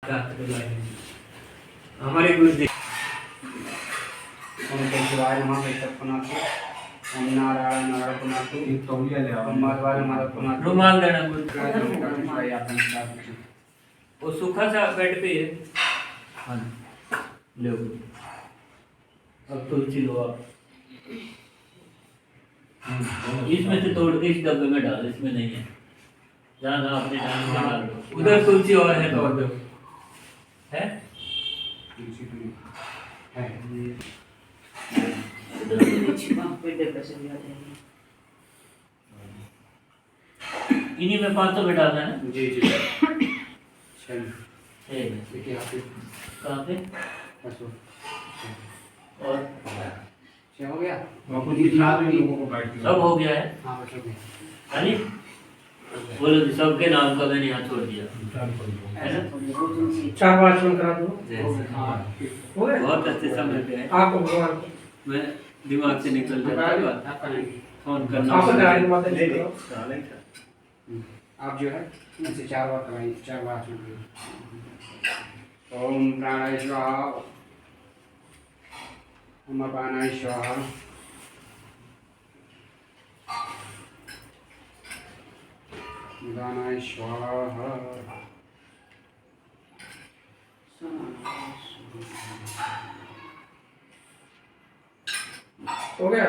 हमारे गुरु जी ओम शिवाय नमः पुनातु ओम नारायण नारायण पुनातु ओम माधवाय नमः पुनातु रुमाल देना गुरु वो सूखा सा बेड पे है। हाँ लो अब तुलसी लो आप इसमें से तोड़ के इस डब्बे में डाल, इसमें नहीं है। जहाँ जहाँ अपने टाइम में डाल दो। उधर तुलसी और है तोड़ दो। है इन्हीं में 500 में डालना है। जी जी देखिए आप कहाँ पे और हो गया बापू जी दिखा दो लोगों को बैठ के। सब हो गया है। हाँ बस हो गया अली बोलो जी, सबके नाम का मैंने यहाँ छोड़ दिया है ना। 4 चुन करा दो। हो गया बहुत अच्छे समय पे है। आपको भगवान मैं दिमाग से निकल जाता है बात। फोन करना आपको डायरेक्ट मत ले लो। आप जो है इनसे 4 बार कराइए, 4 बार सुनिए। ओम प्राणाय स्वाहा ओम अपानाय स्वाहा उदानाय स्वाहा। हो गया।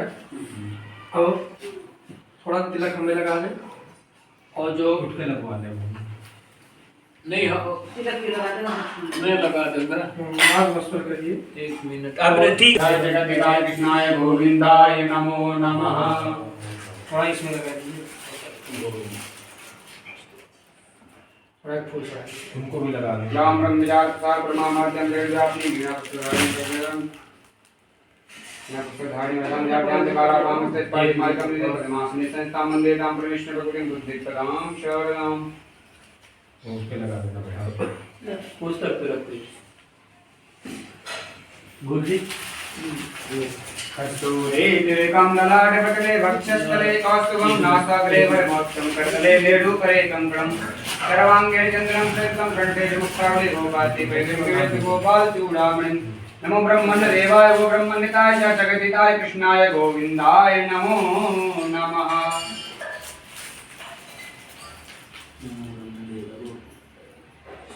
अब थोड़ा तिलक हमें लगा लें और जो उठ के लगवा ले वो। नहीं हाँ मैं लगा दूंगा। मार्ग मस्तर करिए। 1 मिनट आपने ठीक जय जगद्धाय कृष्णाय गोविंदाय नमो नमः। थोड़ा इसमें लगा दीजिए। थोड़ा एक फूल चढ़ाइए। तुमको भी लगा दो। राम रंग विचार प्रसार ब्रह्मार्जन देवजाति गिरा पुत्राणि जगरम न पुत्रधारी वदम जात्यां देवारा राम से पारि मार्गम ले पदमास निसंता मंदिर राम परमेश्वर भगवान बुद्धि प्रदाम शरणम। उठ के लगा देना बेटा। पुस्तक पे रखो गुरु जी। कस्तूरे विवेकं ललाटे पटले वक्षस्थले कौस्तुभं नासाग्रे वरमोक्षं करतले लेडुकरे कंकणं करवांगे चन्द्रं श्वेतं कंठे मुक्तावली गोपाति वैदिके गोपाल चूड़ामणि। नमो ब्रह्मण्य देवाय वो ब्रह्मण्यताय च जगदिताय कृष्णाय गोविंदाय नमो नमः।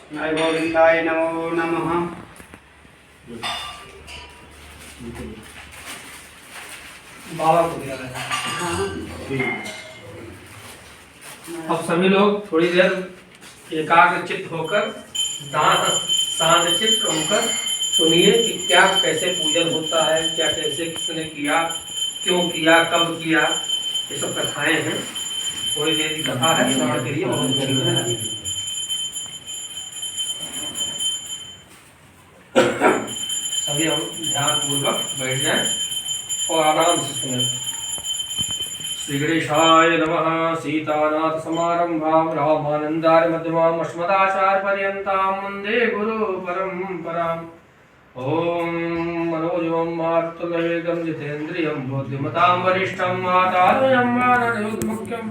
कृष्णाय गोविंदाय नमो नमः। बाबा को दिया है। अब सभी लोग थोड़ी देर एकाग्रचित्त होकर शांत चित्त होकर सुनिए कि क्या कैसे पूजन होता है, क्या कैसे किसने किया, क्यों किया, कब किया। ये सब कथाएं हैं। थोड़ी देर की कथा है, श्रवण के लिए बहुत अच्छी है। सभी हम ध्यान पूर्वक बैठ जाएं और आराम से सुने। श्री गणेशाय नमः। सीतानाथ समारंभां रामानंदार्य मध्यमाम् अस्मदाचार्य पर्यन्तां वन्दे गुरु परम्पराम्। ओम मनोजवं मारुतवेगं जितेन्द्रियं बुद्धिमतां वरिष्ठं वातारयं मानवयुग्ममुख्यं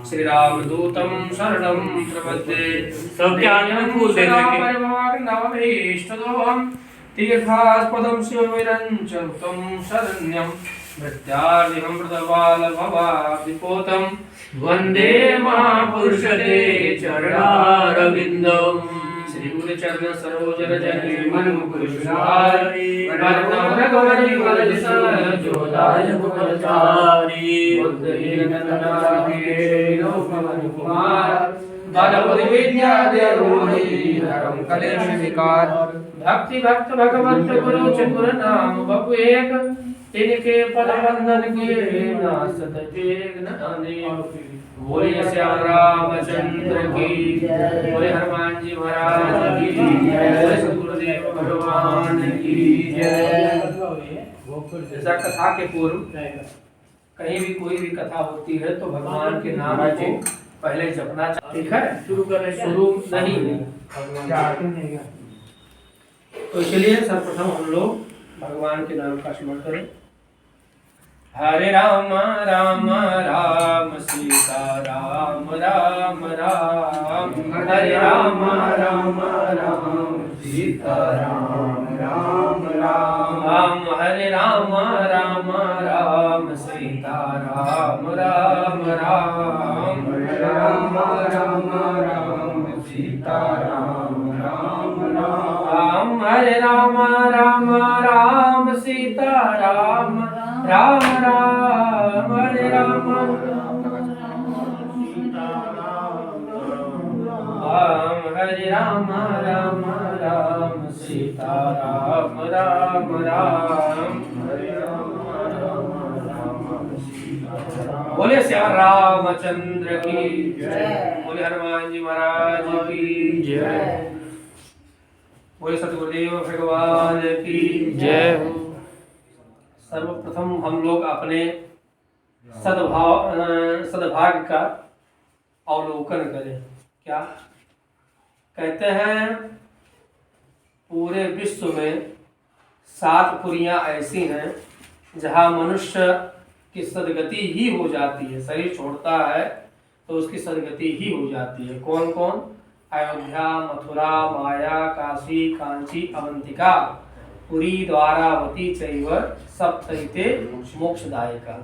श्रीरामदूतं शरणं प्रपद्ये। सबके आगे में फूल दे देंगे। नवमीष्टदोहं तीर्थास्पदं शिवविरञ्चनुतं शरण्यं मृत्यार्थिहं प्रतपालभवादिपोतं वन्दे महापुरुषते चरणारविन्दम्। श्री गुरु चरण सरोज रज मन मुकुर सुधारि वरदान रघुवरि वरद सजोदाय गुणचारि बुद्धिहीन तनवारि पवन कुमार दानव विद्या देवोहि धर्म कलेश विकार। भक्ति भक्त भगवंत गुरु चतुर नाम बहु एक तिनके पद बंधन के नासत तेग न अनेक। बोले श्याम रामचंद्र की बोले हनुमान जी महाराज की बोले सद्गुरुदेव भगवान की जय। जैसा कथा के पूर्व कहीं भी कोई भी कथा होती है तो भगवान के नाम को पहले जपना चाहिए। ठीक है, शुरू नहीं। तो इसलिए सर्वप्रथम हम लोग भगवान के नाम का स्मरण करें। हरे राम राम राम सीता राम राम राम हरे राम राम राम सीताराम राम राम राम हरे राम राम राम सीताराम राम राम हरे राम राम राम सीताराम राम राम राम हरे राम राम राम सीताराम राम राम हरे राम राम हरे राम राम राम सीताराम राम राम बोले श्याम रामचंद्र की जय, बोले हनुमान जी महाराज की जय, बोले सतगुरुदेव भगवान की जय। सर्वप्रथम हम लोग अपने सद्भाग्य का अवलोकन करें। क्या कहते हैं, पूरे विश्व में 7 पुरियां ऐसी हैं जहां मनुष्य की सदगति ही हो जाती है। शरीर छोड़ता है तो उसकी सदगति ही हो जाती है। कौन कौन? अयोध्या, मथुरा, माया, काशी, कांची, अवंतिका, पुरी, द्वारावती चैव सप्तैते मोक्षदायिका।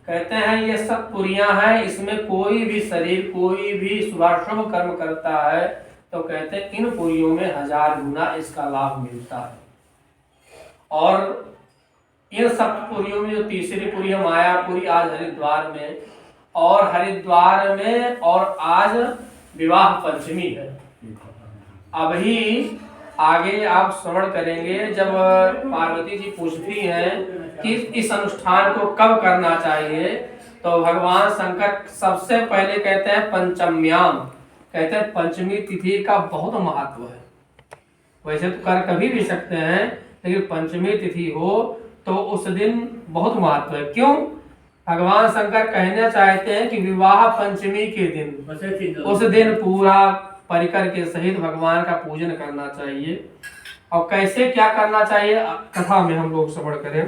कहते हैं ये सब पुरियां हैं, इसमें कोई भी शरीर कोई भी शुभाशुभ कर्म करता है तो कहते हैं इन पुरियों में 1000 गुना इसका लाभ मिलता है। और इन सब पुरियों में जो तीसरी पुरी है मायापुरी, आज हरिद्वार में, और हरिद्वार में और आज विवाह पंचमी है। अभी आगे आप श्रवण करेंगे जब पार्वती जी पूछती हैं कि इस अनुष्ठान को कब करना चाहिए, तो भगवान शंकर सबसे पहले कहते हैं पंचम्याम, कहते हैं पंचमी तिथि का बहुत महत्व है। वैसे तो कर कभी भी सकते हैं, लेकिन पंचमी तिथि हो तो उस दिन बहुत महत्व है। क्यों? भगवान शंकर कहना चाहते हैं कि विवाह पंचमी के दिन, उस दिन पूरा परिकर के सहित भगवान का पूजन करना चाहिए। और कैसे क्या करना चाहिए कथा में हम लोग श्रवण करें।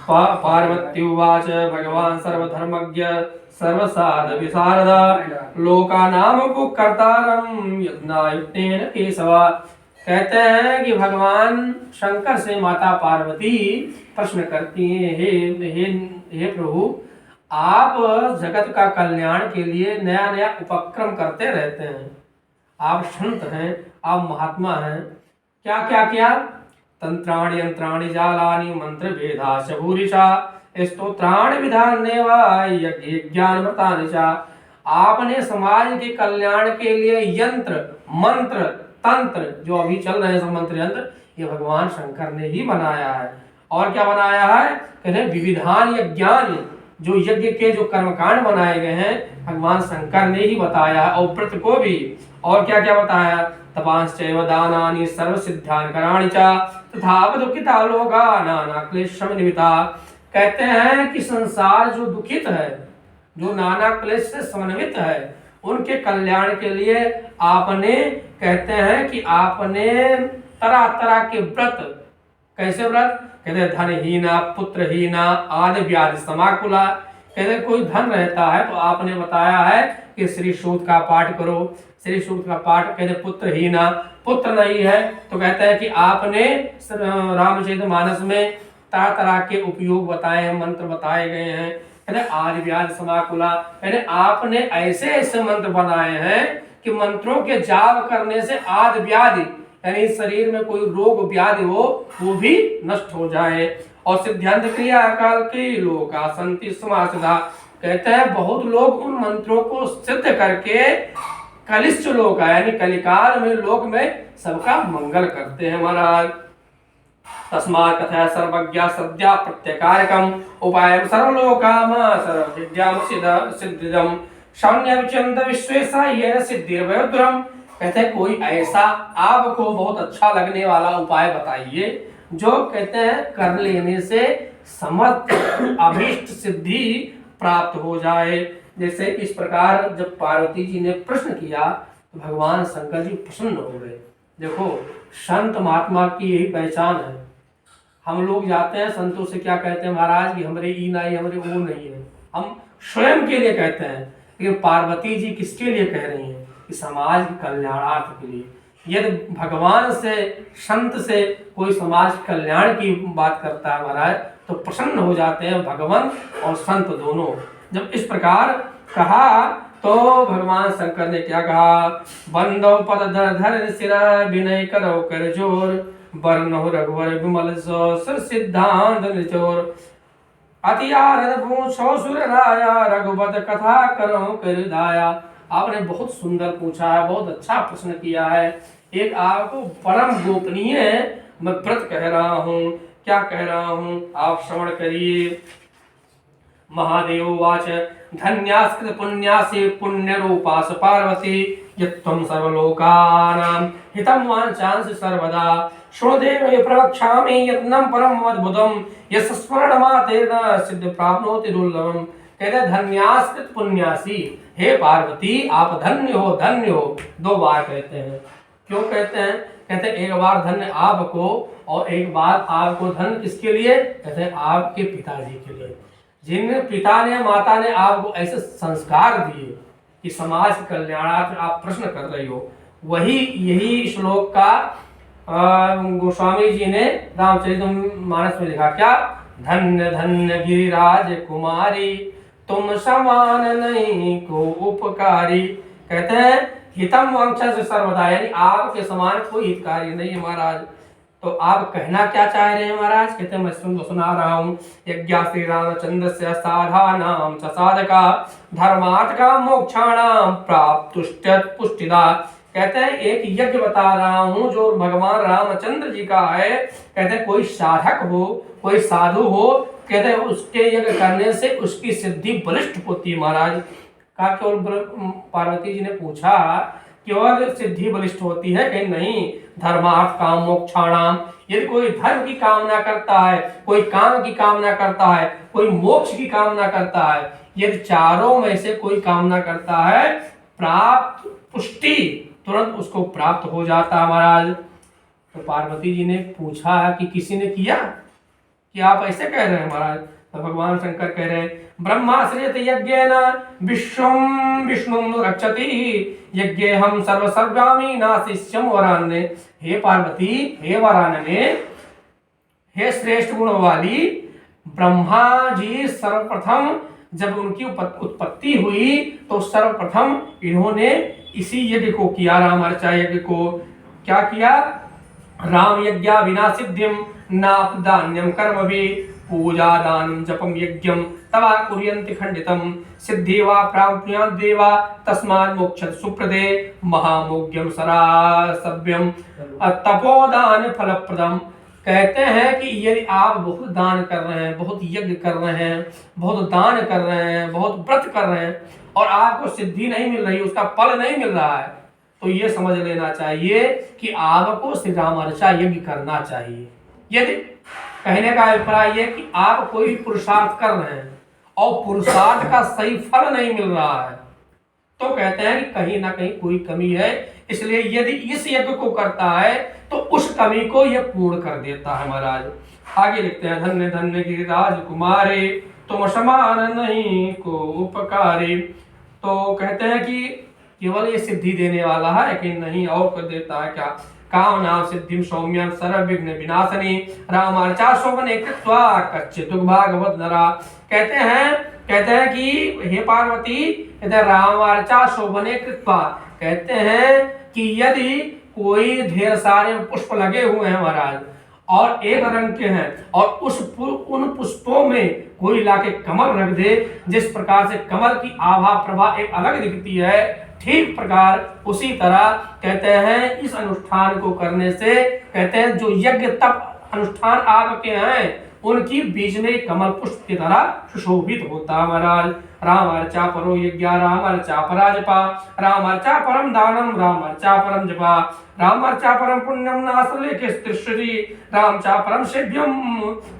पार्वत्युवाच भगवान सर्वधर्मज्ञ सर्वसाध विशारद लोकानाम कर्तारं यज्ञायुक्तेन केशवा। कहते हैं कि भगवान शंकर से माता पार्वती प्रश्न करती हैं, हे प्रभु, आप जगत का कल्याण के लिए नया नया उपक्रम करते रहते हैं। आप संत हैं, आप महात्मा हैं, क्या क्या क्या? तंत्राणि यंत्राणि जालानि मंत्र भेदा शभूरिशा स्तोत्राणि विधानेवा यज्ञ ज्ञानमृतानि च। आपने समाज के कल्याण के लिए यंत्र मंत्र तंत्र जो अभी चल रहे हैं सब मंत्र यंत्र, ये भगवान शंकर ने ही बनाया है। और क्या बनाया है? कहते हैं विविधान यज्ञान, जो यज्ञ के जो कर्मकांड बनाए गए हैं भगवान शंकर ने ही बताया है। और व्रत को भी, और क्या क्या बताया? तपांश्चैव दानानि सर्व सिद्धान कराणि च तथा दुखिता लोका नाना क्लेशम निमिता। कहते हैं कि संसार जो दुखित है, जो नाना क्लेश से समन्वित है, उनके कल्याण के लिए आपने, कहते हैं कि आपने तरह तरह के व्रत। कैसे व्रत? कहते हैं धनहीना पुत्रहीना आदि व्याधि समाकुला। कहते हैं कोई धन रहता है तो आपने बताया है कि श्री सूक्त का पाठ करो। श्री सूक्त का पाठ, कहते पुत्रहीना, पुत्र नहीं है तो कहते हैं कि आपने रामचरितमानस में तरह तरह के उपयोग बताए हैं, मंत्र बताए गए हैं। कहते आदि व्याधि समाकुला, कहते आपने ऐसे ऐसे मंत्र बनाए हैं कि मंत्रों के जाप करने से आदि व्याधि, यानी शरीर में कोई रोग व्याधि हो वो भी नष्ट हो जाए। और सिद्धांत क्रिया काल के लोका संति समासदा। कहते हैं बहुत लोग उन मंत्रों को सिद्ध करके कलिष्ठ लोग, यानी कलिकाल में लोग में सबका मंगल करते हैं महाराज। तस्मात् कथया सर्वज्ञा सद्या प्रत्यकारकम उपायम सर्वलोकाम सर्वविद्याम सिद्धिदम शौन्य विचंद विश्वेशा येन सिद्धिर्वयोद्रम। कहते हैं कोई ऐसा आपको बहुत अच्छा लगने वाला उपाय बताइए जो, कहते हैं, कर लेने से समस्त अभीष्ट सिद्धि प्राप्त हो जाए। जैसे इस प्रकार जब पार्वती जी ने प्रश्न किया तो भगवान शंकर जी प्रसन्न हो गए। देखो, संत महात्मा की यही पहचान है। हम लोग जाते हैं संतों से, क्या कहते हैं महाराज कि हमारे ई नहीं, हमारे वो नहीं है, हम स्वयं के लिए कहते हैं। लेकिन पार्वती जी किसके लिए कह रही हैं? कि समाज के कल्याणार्थ के लिए। यदि भगवान से, संत से कोई समाज कल्याण की बात करता है महाराज तो प्रसन्न हो जाते हैं भगवान और संत दोनों। जब इस प्रकार कहा तो भगवान शंकर ने क्या कहा, बंदो पद धर धर सिरा विनय करो कर जोर, बरनहु रघुवर विमल सर सिद्धांत निचोर, अति आनंद पूछो सुर राया, रघुपत कथा करो कर दाया। आपने बहुत सुंदर पूछा है, बहुत अच्छा प्रश्न किया है। एक आपको परम गोपनीय मैं व्रत कह रहा हूँ। क्या कह रहा हूँ आप श्रवण करिए। महादेव वाच धन्यास्कृत पुण्यासी पुण्य रूपास पार्वती, यत्त्वं सर्वलोकानां हितं वाञ्छांसि सर्वदा, शृणुदेव प्रवक्ष्यामि यत्नं परम अद्भुतं, यस्य स्मरणमात्रेण सिद्ध प्राप्नोति दुर्लभम्। कहते धन्यास्कृत पुण्यासी, हे पार्वती आप धन्य हो, धन्य हो। 2 बार कहते हैं। क्यों कहते हैं? कहते एक बार धन्य आपको और एक बार आपको धन्य किसके लिए? कहते हैं आपके पिताजी के लिए, जिन पिता ने माता ने आपको ऐसे संस्कार दिए कि समाज कल्याणार्थ आप प्रश्न कर रही हो। वही यही श्लोक का गोस्वामी जी ने रामचरितमानस में लिखा। क्या? धन्य धन्य गिरिराज कुमारी, तुम समान नहीं को उपकारी। कहते हैं हितम वंशा से सर्वदा, यानी आपके समान कोई हितकारी नहीं है महाराज। तो आप कहना क्या चाह रहे हैं महाराज? कहते हैं मैं सुना रहा हूँ। यज्ञ श्री रामचंद्र से साधानाम साधका, धर्मार्थ का मोक्षाणाम प्राप्त पुष्टिदा। कहते हैं एक यज्ञ बता रहा हूँ जो भगवान रामचंद्र जी का है। कहते हैं कोई साधक हो, कोई साधु हो, कहते हैं उसके यज्ञ करने से उसकी सिद्धि बलिष्ठ होती है महाराज। का केवल पार्वती जी ने पूछा केवल सिद्धि बलिष्ठ होती है? कहीं नहीं। धर्मार्थ काम मोक्षाणाम, यदि कोई धर्म की कामना करता है, कोई काम की कामना करता है, कोई मोक्ष की कामना करता है, यदि चारों में से कोई कामना करता है, प्राप्त पुष्टि तुरंत उसको प्राप्त हो जाता है महाराज। तो पार्वती जी ने पूछा कि किसी ने किया कि आप ऐसे कह रहे हैं महाराज? तो भगवान शंकर कह रहे हैं ब्रह्माश्रियत यज्ञेन विश्वं विष्णुं रक्षति, यज्ञे हम सर्वसर्गामी नाशिष्यम वरान्य। हे पार्वती, हे वरान्य, हे श्रेष्ठ गुण वाली, ब्रह्मा जी सर्वप्रथम जब उनकी उत्पत्ति हुई तो सर्वप्रथम इन्होंने इसी यज्ञ को किया, राम अर्चा यज्ञ को। क्या किया? राम यज्ञ विना सिद्धिम नाप्दान्यम कर्म भी, पूजा दानं जपम यज्ञम तवा कुर्यन्ति खंडितम, सिद्धि वा प्राप्नुयात् देवा तस्मात् मोक्षं सुप्रदे, महामोग्यम सरासभ्यम तपोदान फलप्रदम। कहते हैं कि यदि आप बहुत दान कर रहे हैं, बहुत यज्ञ कर रहे हैं, बहुत दान कर रहे हैं, बहुत व्रत कर रहे हैं और आपको सिद्धि नहीं मिल रही, उसका फल नहीं मिल रहा है, तो ये समझ लेना चाहिए कि आपको श्री राम अर्चा यज्ञ करना चाहिए। यदि कहने का अभिप्राय ये कि आप कोई पुरुषार्थ कर रहे हैं और पुरुषार्थ का सही फल नहीं मिल रहा है, तो कहते हैं कि कहीं ना कहीं कोई कमी है। इसलिए यदि इस यज्ञ को करता है तो उस कमी को यह पूर्ण कर देता है महाराज। आगे लिखते हैं धन्य धन्य गिरिराज कुमारे, तुम समान नहीं को उपकारी। तो कहते हैं कि केवल ये सिद्धि देने वाला है कि नहीं और कर देता है क्या? काम नाम सिद्धिम सौम्यम सर्व विघ्न विनाशनी, रामार्चा शोभने कृत्वा कच्चित् भागवत नरा। कहते हैं कि हे पार्वती, कहते हैं रामार्चा शोभने कृत्वा, कहते हैं कि यदि कोई ढेर सारे पुष्प लगे हुए हैं महाराज और एक रंग के हैं और उन पुष्पों में कोई लाके कमल रख दे, जिस प्रकार से कमल की आभा प्रभा एक अलग दिखती है, ठीक प्रकार उसी तरह कहते हैं इस अनुष्ठान को करने से, कहते हैं जो यज्ञ तप अनुष्ठान आपके हैं उनकी बीच में कमल पुष्प की तरह सुशोभित होता महाराज। राम अर्चा परो यज्ञ, राम अर्चा परा जपा, राम अर्चा परम दानम, राम अर्चा परम जपा, राम अर्चा परम पुण्यम नासले के स्त्रिश्री, राम चा परम सेव्यम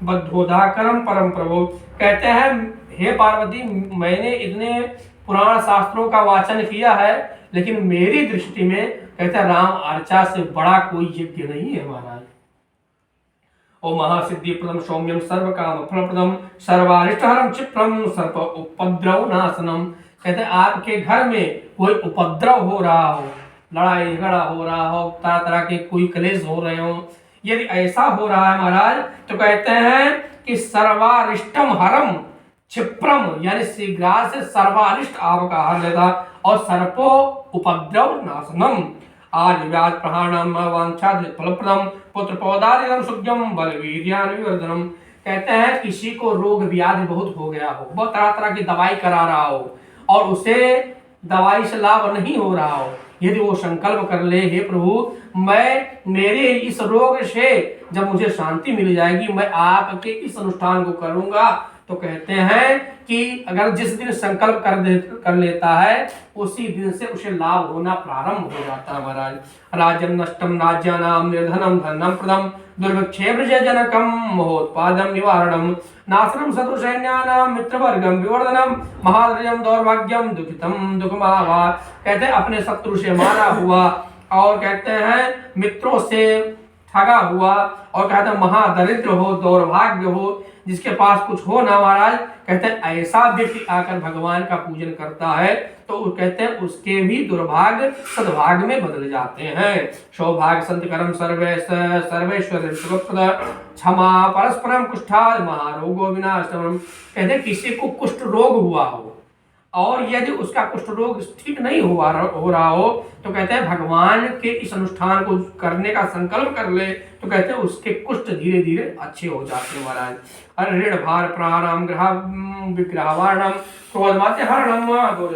बद्धोदा करम परम प्रभु। कहते हैं हे पार्वती, मैंने इतने पुराण शास्त्रों का वाचन किया है, लेकिन मेरी दृष्टि में कहते हैं राम अर्चा से बड़ा कोई यज्ञ नहीं है महाराज। ओ महासिद्धि प्रदम सौम्यम सर्व काम फलप्रदम, सर्वारिष्टहरम क्षिप्रम सर्प उपद्रव नाशनम। कहते हैं आपके घर में कोई उपद्रव हो रहा हो, लड़ाई झगड़ा हो रहा हो, तरह तरह के कोई क्लेश हो रहे हो, यदि ऐसा हो रहा है महाराज तो कहते हैं कि सर्वारिष्टम हरम क्षिप्रम, यानी शीघ्र से सर्वारिष्ट आपका हर लेता, और सर्पो उपद्रव नाशनम आज व्याज प्रहाणम वांछा फलप्रदम पुत्र पौदादिगम सुज्ञम बलवीर्यान विवर्धनम। कहते हैं किसी को रोग व्याधि बहुत हो गया हो, बहुत तरह तरह की दवाई करा रहा हो और उसे दवाई से लाभ नहीं हो रहा हो, यदि वो संकल्प कर ले, हे प्रभु मैं मेरे इस रोग से जब मुझे शांति मिल जाएगी मैं आपके इस अनुष्ठान को करूंगा, तो कहते हैं कि अगर जिस दिन संकल्प कर लेता है उसी दिन से उसे लाभ होना प्रारंभ हो जाता है महाराज। राज्यम नष्टम राज्यानाम निर्धनम धनम प्रदम दुर्भिक्षेम जनकम महोत्पादम निवारणम नाशनम शत्रु सैन्यानाम मित्रवर्गम विवर्धनम महाद्रयम दौर्भाग्यम दुखितम दुखमावा। कहते हैं अपने शत्रु से मारा हुआ और कहते हैं मित्रों से ठगा हुआ और कहते हैं महादरिद्र हो, दौर्भाग्य हो, जिसके पास कुछ हो ना महाराज, कहते हैं ऐसा व्यक्ति आकर भगवान का पूजन करता है तो कहते हैं उसके भी दुर्भाग्य सद्भाग्य में बदल जाते हैं। सौभाग्य संत कर्म सर्वेश्वर क्षमा परस्परम कुष्ठाद महारोगो विनाशनम। कहते हैं किसी को कुष्ठ रोग हुआ हो और यदि उसका कुष्ठ रोग ठीक नहीं हो रहा हो तो कहते हैं भगवान के इस अनुष्ठान को करने का संकल्प कर ले तो कहते हैं उसके कुष्ठ धीरे धीरे अच्छे हो जाते हैं महाराज। अरे ऋण भार प्राणाम ग्रह विग्रहवारणम क्रोधमात्य हरणम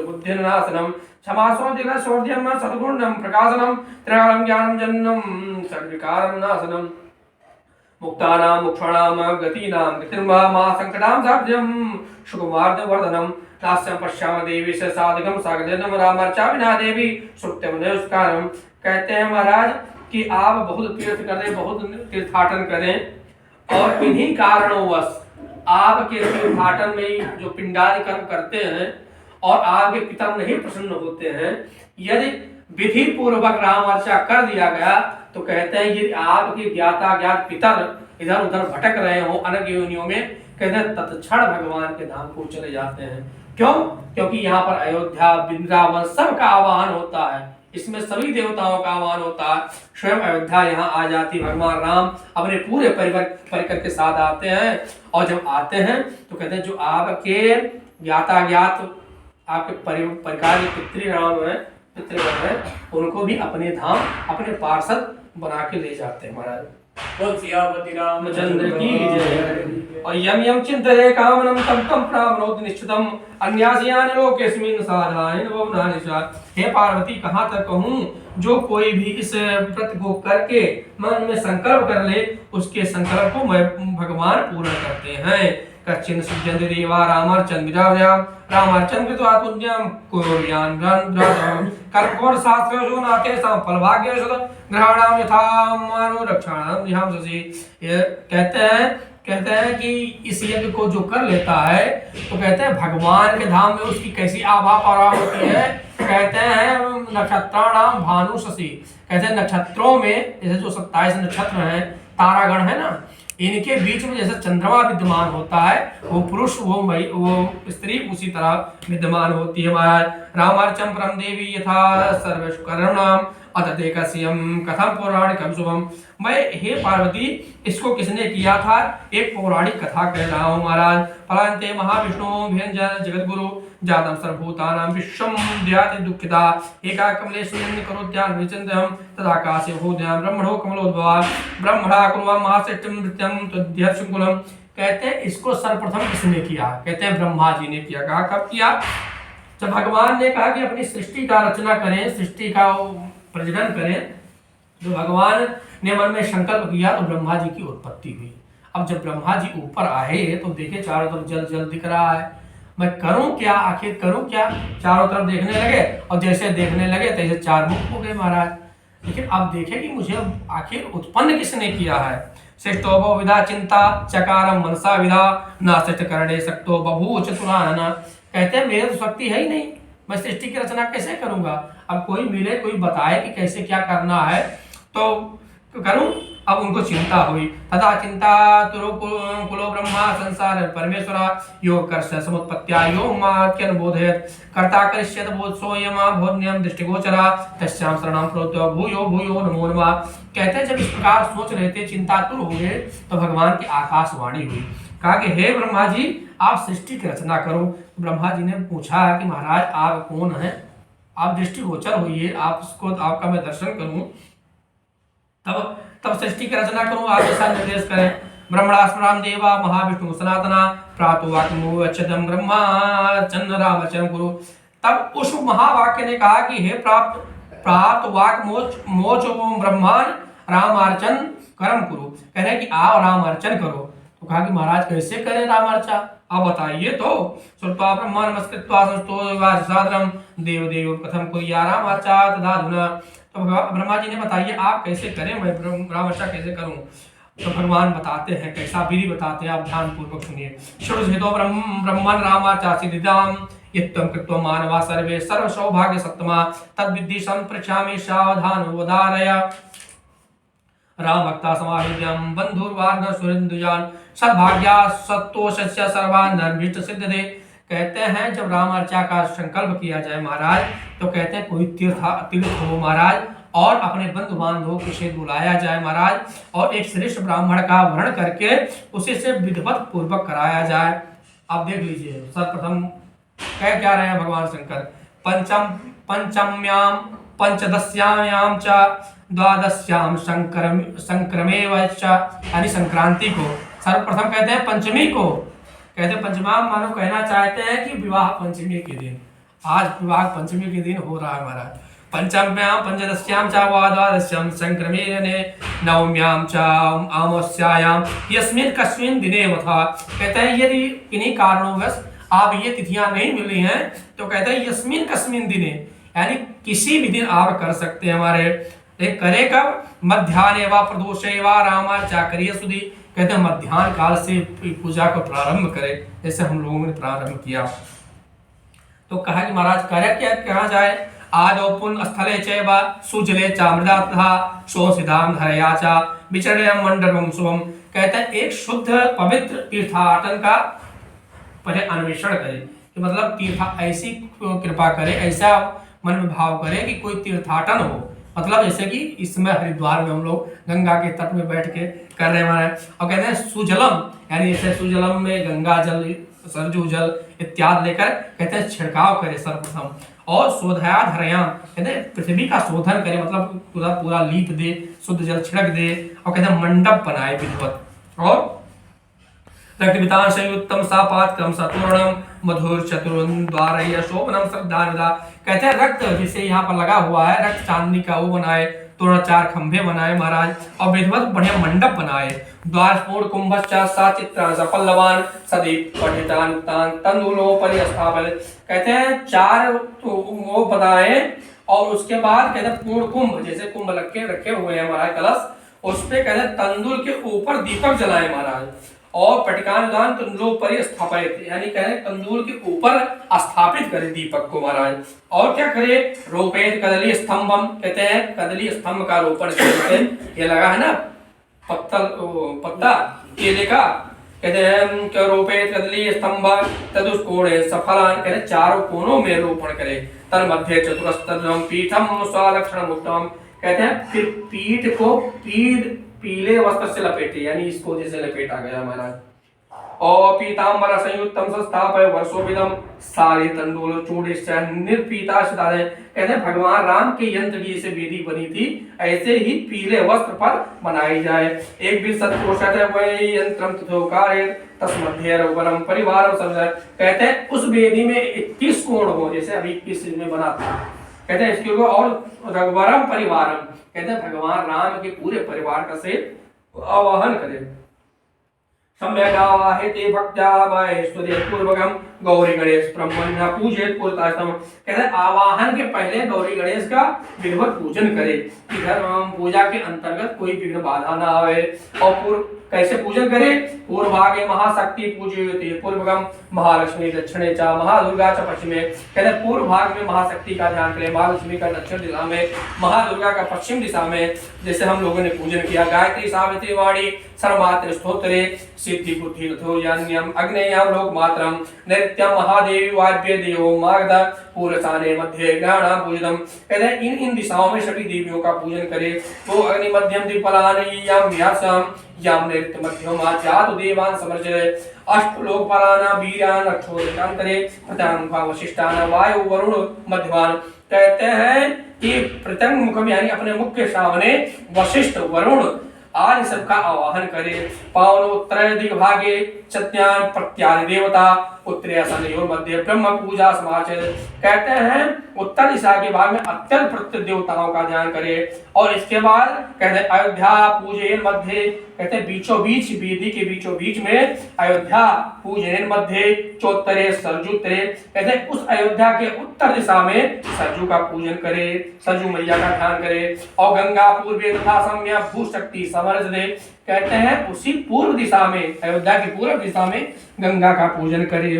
बुद्धि नाशनम क्षमा सौदिन सौर्यम सद्गुणम प्रकाशनम त्रयाणम ज्ञानम जन्नम सर्विकारम नाशनम मुक्तानाम मुक्षाणाम गतीनाम गतिर्मा मा संकटाम साध्यम सुकुमार्द वर्धनम नास्यम पश्याम देवी से साधकम सागरम रामर्चा विना देवी सुक्तम देवस्कारम। कहते हैं महाराज कि आप बहुत तीर्थ करें, बहुत तीर्थाटन करें और इन्हीं कारणोंवश आपके तीर्थाटन में जो पिंडादि कर्म करते हैं और आपके पितर नहीं प्रसन्न होते हैं, यदि विधि पूर्वक राम अर्चा कर दिया गया तो कहते हैं यदि आपके ज्ञाता ज्ञात पितर इधर उधर भटक रहे हो अनेक योनियों में, कहते हैं तत्क्षण भगवान के धाम को चले जाते हैं। क्यों? क्योंकि यहाँ पर अयोध्या वृंदावन सबका आवाहन होता है, इसमें सभी देवताओं का आह्वान होता है। स्वयं अयोध्या यहाँ आ जाती, भगवान राम अपने पूरे परिकर के साथ आते हैं और जब आते हैं तो कहते हैं जो आपके ज्ञाता ज्ञात आपके परिकार के पितृराम है उनको भी अपने धाम अपने पार्षद बना के ले जाते हैं महाराज। सियापति रामचंद्र की जय। और यम यम चिंतये कामनम तम तम प्राप्नोति निश्चितम अन्यास्यानि लोकेस्मिन् साधायन भवनानि च। हे पार्वती कहाँ तक कहूँ, जो कोई भी इस व्रत को करके मन में संकल्प कर ले उसके संकल्प को भगवान पूर्ण करते हैं। कच्चिन सुजन्ति देवा रामर्चन्द्राव्याम रामर्चन्द्र तो आत्मज्ञान कुर्यान रन कर्कोण शास्त्रेषु नातेषां फलभाग्येषु ग्रहाणाम यथा मानुरक्षाणाम ध्यान ससी। कहते हैं कि इस यज्ञ को जो कर लेता है तो कहते हैं भगवान के धाम में उसकी कैसी आभा प्राप्त होती है। कहते हैं नक्षत्राणाम भानु शशि, कहते हैं नक्षत्रों में जैसे जो 27 नक्षत्र हैं तारागण है ना, इनके बीच में जैसे चंद्रमा विद्यमान होता है, वो पुरुष वो स्त्री उसी तरह विद्यमान होती है महाराज। रामार्चम परम देवी यथा सर्वेषु कर्मणाम अतदेकस्यम कथम पौराणिकम शुभम। मैं हे पार्वती इसको किसने किया था, एक पौराणिक कथा कह रहा हूँ महाराज। फलांते महाविष्णु व्यंजन जगत गुरु जातम सर्वभूतानां विश्वम ध्याति दुःखिता एका कमलेश्वरं करोत्यान विचिन्तयं तदाकाशे भूद्यां ब्रह्मणो कमलोद्भवा ब्रह्मणा कुर्वं महासृष्टिं नृत्यं तद्ध्यक्षकुलम। कहते हैं इसको सर्वप्रथम किसने किया, कहते हैं ब्रह्मा जी ने किया। कहा कब किया, जब भगवान ने कहा कि अपनी सृष्टि का रचना करें, सृष्टि का प्रजनन करें, जो भगवान ने मन में संकल्प किया तो ब्रह्मा जी की उत्पत्ति हुई। अब जब ब्रह्मा जी ऊपर आए तो देखे चारों तरफ जल जल दिख रहा है, मैं करूं क्या, आखिर करूं क्या। चारों तरफ देखने लगे और जैसे देखने लगे तैसे चार मुख हो गए महाराज। लेकिन अब देखे कि मुझे आखिर उत्पन्न किसने किया है। सृष्टो विधा चिंता चकारम मनसा विधा न सृष्ट करणे सक्तो बभू चतुरानन। कहते हैं मेरे तो शक्ति है ही नहीं, मैं सृष्टि की रचना कैसे करूंगा। अब कोई मिले, कोई बताए कि कैसे क्या करना है तो करूं। अब उनको चिंता हुई। तथा चिंता तुरो कुलो ब्रह्मा संसार परमेश्वर योग कर समुत्पत्त्या योग माक्यन बोधयत कर्ता करिष्यत बोधसो यमा भोज्यम दृष्टिगोचरा तस्याम शरणं प्रोत्यो भूयो भूयो नमो नमः। कहते हैं जब इस प्रकार सोच रहे थे, चिंतातुर हो गए, तो भगवान की आकाशवाणी हुई। कहा कि हे ब्रह्मा जी, आप सृष्टि की रचना करो। ब्रह्मा जी ने पूछा कि महाराज आप कौन हैं, आप दृष्टिगोचर होइए, आपका मैं दर्शन करूं, तब सृष्टि की रचना करूं, आप ऐसा निर्देश करें। ब्रह्मणास्मराम देवा महाविष्णु सनातना प्रातुवाक्यमुच्यतम ब्रह्मार्चन रामचरण गुरु। तब उस महावाक्य ने कहा कि हे प्राप्त वाक मोच ओम ब्रह्मान रामार्चन कर्म करो। कह रहे कि आओ राम अर्चन करो। तो कहा कि महाराज कैसे करें राम अर्चा, आप बताइए तो। श्रुत्वा ब्रह्मा नमस्कृत्वा संस्तो सादरम देव देव प्रथम कुर्या राम अर्चा तथा धुना। तो ब्रह्मा जी ने बताइए आप कैसे करें, मैं राम अर्चा कैसे करूं। तो भगवान बताते हैं कैसा विधि बताते हैं, आप ध्यान पूर्वक सुनिए। श्रुतो ब्रह्मन रामार्चा सिद्धिदाम इत्तम कृत्वा मानवा सर्वे सर्व सौभाग्य सत्तमा तद्विद्धि संप्रचामि सावधान उदारय राम भक्ता समाहित्यम बंधुर्वार्न सुरेंद्रजान सद्भाग्या सत्तोषस्य सर्वान धर्मिष्ट सिद्धते। कहते हैं जब राम अर्चा का संकल्प किया जाए महाराज, तो कहते हैं कोई तीर्थ हो महाराज, और अपने बंधु बांधवों को से बुलाया जाए महाराज, और एक श्रेष्ठ ब्राह्मण का वर्ण करके उसी से विधिवत पूर्वक कराया जाए। आप देख लीजिए सर्वप्रथम कह क्या रहे हैं भगवान शंकर, पंचम्याम पंचदश्याम च द्वादश्याम संक्रमेव च, यानी संक्रांति को सर्वप्रथम कहते हैं, पंचमी को कहते हैं। पंचमा मानो कहना चाहते हैं कि विवाह पंचमी के दिन, आज विवाह पंचमी के दिन हो रहा है महाराज। पंचम्याम पंचदश्याम च द्वादश्याम संक्रमेण नवम्याम च अमावस्यायाम यस्मिन् कस्मिन् दिने वथा। कहते हैं यदि किन्हीं कारणोंवश आप ये तिथियां नहीं मिली हैं, तो कहते हैं यस्मिन् कस्मिन् दिने, यानी किसी भी दिन आप कर सकते हैं हमारे। एक करे कब, मध्याह्ने व प्रदोषे व रामार्चा करिए सुधी। कहते हैं मध्याह्न काल से पूजा को प्रारंभ करें, जैसे हम लोगों ने प्रारंभ किया। तो कहा कि महाराज करे क्या, कहा जाए, आदौ पुण्य स्थले चैव सुजले चामृदा तथा शोषिताम धरया चा विचरणीय मंडलम शुभम। कहते हैं एक शुद्ध पवित्र तीर्थाटन का पहले अन्वेषण करे, कि मतलब तीर्थ ऐसी कृपा करे, ऐसा मन में भाव करे कि कोई तीर्थाटन हो, मतलब जैसे कि इस समय हरिद्वार में हम लोग गंगा के तट में बैठ के कर रहे हैं। और कहते हैं सुजलम, यानी जैसे सुजलम में गंगा जल सरजू जल इत्यादि लेकर कहते हैं छिड़काव करे सर्वप्रथम। और शोधया धरयाम, कहते हैं पृथ्वी का शोधन करे, मतलब पूरा लीप दे, शुद्ध जल छिड़क दे। और कहते हैं मंडप बनाए विधिवत, और रक्तपितान संयुक्तम सापात क्रम सतूर्णम मधुर चतुर्न द्वारय शोभनम श्रद्धानिदा। कहते हैं रक्त जिसे यहाँ पर लगा हुआ है, रक्त चांदनी का वो बनाए, तोरण 4 खंभे बनाए महाराज, और विधिवत बढ़िया मंडप बनाए। द्वार पूर्ण कुंभश्च सचित्रान सपल्लवान सदीप पठितान तंदुलोपरि स्थापित। कहते हैं 4 वो बनाए, और उसके बाद कहते हैं पूर्ण कुंभ, जैसे कुंभ रखे हुए हैं महाराज कलश, उस पे कहते हैं तंदुल के ऊपर दीपक जलाए महाराज। और पटिकानुदान तंदुलोपरि स्थापित, यानी कहें तंदूर के ऊपर स्थापित करे दीपक को महाराज। और क्या करे, रोपेत कदली स्तंभम, कहते हैं कदली स्तंभ का रोपण करते हैं, ये लगा है ना पत्ता केले का, कहते हैं क्या रोपेत कदली स्तंभ तदुष्कोणे सफलान, कहते हैं 4 कोनों में रोपण करे। तन मध्य चतुरस्तम पीठम स्वलक्षण उत्तम। कहते हैं फिर पीठ को पीले वस्त्र से लपेटे, यानी इसको जैसे लपेटा गया महाराज। और पीतांबर संयुक्तम संस्थापय वर्षोविदम सारे तंदूल चूड़िश्च निर्पीता। कहते हैं भगवान राम के यंत्र की जैसे वेदी बनी थी, ऐसे ही पीले वस्त्र पर बनाई जाए। एक भी सत्पुरुषः वै यंत्रम तथोकारे तस्मध्ये रघुवरम परिवारम समझाए। कहते हैं उस वेदी में 21 कोण हो, जैसे अभी 21 में बना था। कहते हैं इसके ऊपर और रघुवरम परिवारम, कहते हैं भगवान राम के पूरे परिवार का से आवाहन करें। सम्यक आवाहिते भक्त्या पूर्वकम गौरी गणेश ब्रह्मण्य पूजित पूर्वतम। कहते हैं आवाहन के पहले गौरी गणेश का विधिवत पूजन करे, कि पूजा के अंतर्गत कोई विघ्न बाधा ना आवे। और कैसे पूजन करें? पूर्व भागे महाशक्ति पूजयते पूर्वगम महालक्ष्मी दक्षिणे च महादुर्गा च पश्चिमे। कहते हैं पूर्व भाग में महाशक्ति का ध्यान करें, महालक्ष्मी का दक्षिण दिशा में, महादुर्गा का पश्चिम दिशा में। जैसे हम लोगों ने पूजन किया गायत्री सावित्री वाणी सर्वमात्र स्तोत्रे सिद्धि बुद्धि रथो यान्यम अग्नेयम लोकमात्रम नृत्यम महादेवी वाद्य देवो मार्गद पूरसाने मध्य ग्रहण पूजनम। कहते हैं इन दिशाओं में सभी देवियों का पूजन करें। तो अग्नि मध्यम दीपलानि यम यासम यम नृत्य मध्यम जातु देवान समर्जय अष्ट लोकपालाना वीरान रक्षोदकांतरे प्रथम वशिष्ठान वायु वरुण मध्यमान। कहते हैं कि प्रथम मुखम यानी अपने मुख के सामने वशिष्ठ वरुण आदि सबका आवाहन करे। पावनोत्तर दिग्भागे सत्यान प्रत्यादि देवता उत्तरे सनयोर मध्य ब्रह्म पूजा समाचर। कहते हैं उत्तर दिशा के भाग में अत्यंत प्रत्येक देवताओं का ध्यान करे। और इसके बाद कहते हैं अयोध्या पूजन मध्य, कहते हैं बीचों बीच वेदी के बीचों बीच में अयोध्या पूजन मध्य चौतरे सरजुतरे। कहते हैं उस अयोध्या के उत्तर दिशा में सरजू का पूजन करे, सरजू मैया का ध्यान करे। और गंगा पूर्वे तथा सम्य भूशक्ति समर्ज दे। कहते हैं उसी पूर्व दिशा में अयोध्या की पूर्व दिशा में गंगा का पूजन करे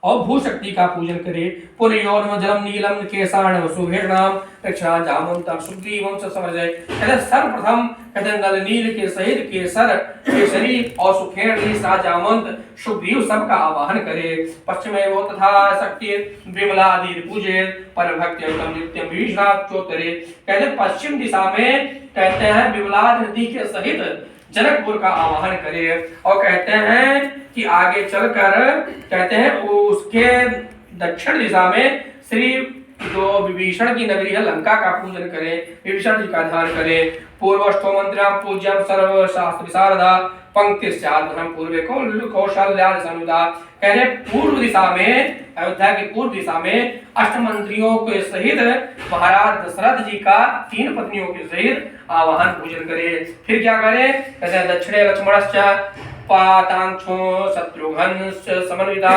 और भूशक्ति का पूजन करे। पुरयोर्म जलम नीलम केसाण सुभेणाम रक्षा जामंत सुग्रीवम च समर्जय। कहते सर्वप्रथम कहते हैं नल नील के सहित केसर केसरी और सुखेणी सा जामंत सुग्रीव सब का आवाहन करे। पश्चिमे वो तथा शक्ति विमलादि पूजे पर भक्ति नित्यम विष्णा चोतरे। कहते पश्चिम दिशा में कहते हैं विमला नदी के सहित जनकपुर का आवाहन करे। और कहते हैं कि आगे चलकर कहते हैं उसके दक्षिण दिशा में श्री जो विभीषण की नगरी है लंका का पूजन करें, विभीषण जी का ध्यान करें। पूर्वस्थो मंत्रम पूज्यम सर्व शास्त्र विशारदा पंक्ति धर्म पूर्वे कौशल्या सनुदा। कह रहे पूर्व दिशा में अयोध्या की पूर्व दिशा में अष्टमंत्रियों के सहित महाराज दशरथ जी का 3 पत्नियों के सहित आवाहन पूजन करे। फिर क्या करे? कहते हैं दक्षिणे लक्ष्मणश्च पातांक्षो शत्रुघ्न समन्विता।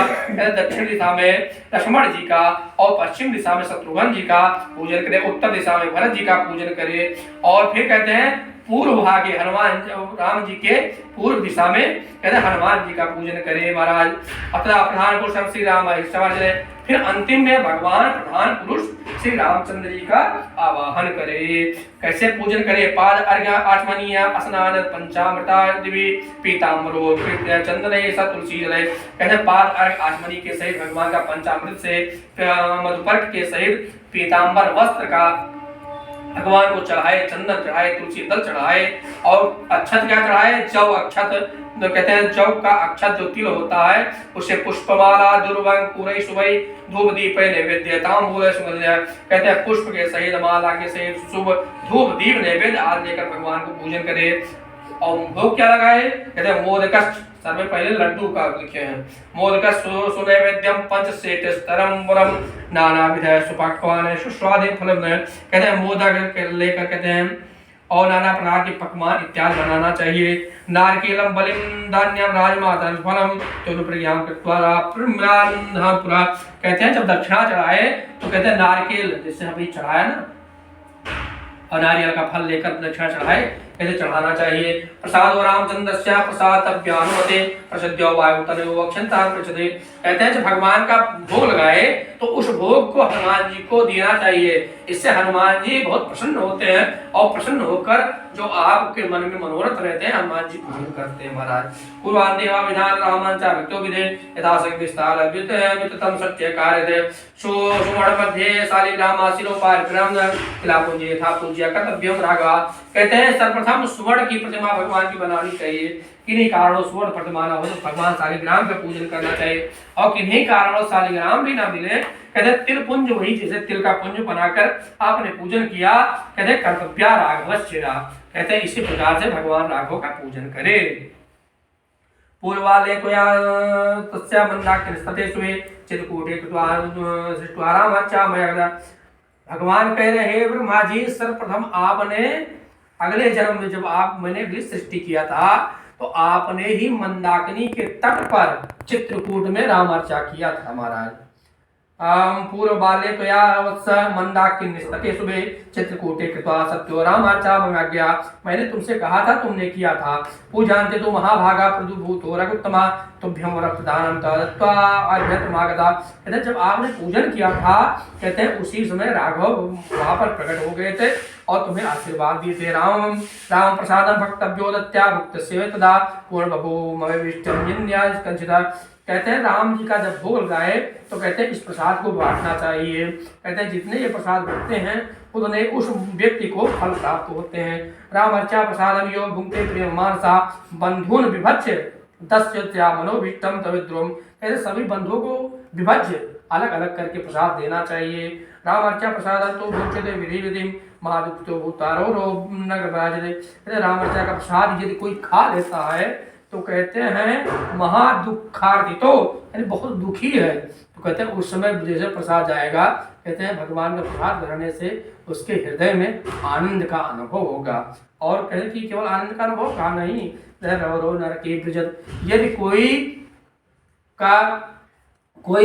दक्षिण दिशा में लक्ष्मण जी का और पश्चिम दिशा में शत्रुघ्न जी का पूजन करे, उत्तर दिशा में भरत जी का पूजन करे। और फिर कहते हैं पूर्व भागे हनुमान राम जी के पूर्व दिशा में कहते हैं हनुमान जी का पूजन करे महाराज। अतः प्रधान पुरुष श्री राम। फिर अंतिम में भगवान प्रधान पुरुष श्री रामचंद्र जी का आवाहन करे। कैसे पूजन करे? पाद अर्घ्य आचमनीय स्नान पंचामृता दिवी पीताम्बरो चंदन सा तुलसी जले। कहते पाद अर्घ्य आचमनी के सहित भगवान का पंचामृत से मधुपर्क के सहित पीताम्बर वस्त्र का भगवान को चढ़ाए, चंदन चढ़ाए, तुलसी दल चढ़ाए और अक्षत क्या चढ़ाए? जौ अक्षत। तो कहते हैं जौ का अक्षत जो तिल होता है उसे पुष्पमाला दुर्वंग पूरे सुबह धूप दीप नैवेद्य तांबूल सुगंध। कहते हैं पुष्प के सहित माला के सहित शुभ धूप दीप नैवेद्य आदि लेकर भगवान को पूजन करे। और भोग क्या लगाए? कहते हैं मोदक सर्वे पहले लड्डू का लिखे हैं। मोदक सुनैवेद्यम पंचसेट स्तरम वरम नाना विध सुपक्वान सुस्वादे फलम। कहते हैं मोदक लेकर कहते हैं और नाना प्रकार के पकवान इत्यादि बनाना चाहिए। नारकेलम बलिम धान्यम राजमाता फलम तोनुप्रियाम कृत्वा पुरा। कहते हैं जब दक्षिणा चढ़ाए तो कहते हैं नारकेल जिससे अभी चढ़ाया ना और नारियल का फल लेकर दक्षिणा चढ़ाए कैसे चढ़ाना चाहिए। प्रसाद रामचंद्रस्य प्रसाद तभ्यानुमते प्रसिद्ध्यो वायु तनयो अक्षंता प्रचते। कहते हैं जब भगवान का भोग लगाए तो उस भोग को हनुमान जी को देना चाहिए। इससे हनुमान जी बहुत प्रसन्न होते हैं और प्रसन्न होकर जो आपके मन में मनोरथ रहते हैं हनुमान जी पूर्ण करते हैं महाराज। पूर्वान देवा विधान रामांचा भक्तो विधे यथाशक्ति विस्तार विततम सत्य कार्य सुमण मध्य शालिग्रामासिनो पारिग्राम किलापुंज यथा पूज्य कर्तव्यम राघवा। कहते हैं सर्वप्रथम सुवर्ण की प्रतिमा भगवान की बनानी चाहिए। किन्हीं कारणों सुवर्ण प्रतिमा ना हो तो भगवान शालिग्राम का पूजन करना चाहिए। और किन्हीं कारणों शालिग्राम भी ना मिले कहते तिल पुंज वही जैसे तिल का पुंज बनाकर आपने पूजन किया कहते कर्तव्य राघवश्चिरा। कहते हैं इसी प्रकार से भगवान राघव का पूजन करे। पूर्वाले तस्या मंदाकिनी सुवे चित्रकूटे सृष्ट्वारामर्चा मया। भगवान कह रहे हैं ब्रह्मा जी सर्वप्रथम आपने अगले जन्म में जब मैंने अगली सृष्टि किया था तो आपने ही मंदाकिनी के तट पर चित्रकूट में राम अर्चा किया था महाराज। पूर्व बाल्ये त्वया वत्स मंदाकिन्निस्तके शुभे चित्रकूटे कृत्वा सत्यो रामार्चा ममाज्ञा। मैंने तुमसे कहा था, तुमने किया था। पूजान्ते तु महाभागा प्रदुभूतो रघुत्तमा तुभ्यं वरप्रदानं दत्त्वा अभ्यतमागता। कहते हैं जब आपने पूजन किया था, कहते हैं उसी समय राघव वहां पर प्रकट हो गए थे और तुम्हें आशीर्वाद दिए थे। राम प्रसादम भक्तव्यो दत्त्या भुक्तस्य तदा पूर्ण बभूव। कहते हैं राम जी का जब भोग लगाए तो कहते हैं इस प्रसाद को बांटना चाहिए। कहते हैं जितने ये प्रसाद बांटते हैं उतने उस व्यक्ति को फल प्राप्त होते हैं। राम अर्चा प्रसादम यो भुंक्ते प्रिय मानसा बंधुन विभज्य दस्यत्या मनोभीष्टम तविद्रुम। कहते सभी बंधुओं को विभज्य अलग अलग करके प्रसाद देना चाहिए। राम अर्चा प्रसाद तो भुंचते विधि विधि महादुक्तो भूतारो नगर। राम अर्चा का प्रसाद यदि कोई खा लेता है तो कहते हैं महादुखार्थी, तो यानी बहुत दुखी है। तो कहते हैं उस समय जैसे प्रसाद जाएगा, कहते हैं भगवान का प्रसाद ग्रहण से उसके हृदय में आनंद का अनुभव होगा। और कहते हैं कि केवल आनंद का अनुभव कहा नहीं, नरके ब्रजत। यदि कोई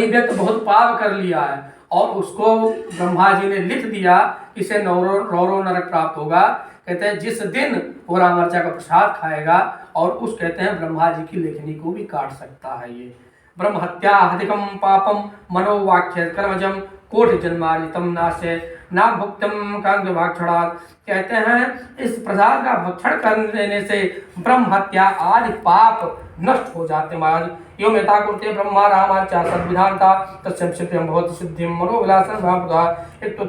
व्यक्ति बहुत पाप कर लिया है और उसको ब्रह्मा जी ने लिख दिया इसे नौरो नरक प्राप्त होगा। कहते हैं जिस दिन वो रामर्चा का प्रसाद खाएगा और उस कहते हैं ब्रह्मा जी की लेखनी को भी काट सकता है। ये ब्रह्म हत्या अधिकम पापम मनोवाक्य कर्मजम कोटि जन्मारितम नाशे नाम भुक्तम कांग भाक्षणात्। कहते हैं इस प्रसाद का भक्षण कर देने से ब्रह्म हत्या आदि पाप नष्ट हो जाते महाराज। यो मेता कुरते ब्रह्मा रामार्चा सद्विधानता तस्यं सिद्धिं भवति सिद्धिं मनोविलासं भावुदा। एक तो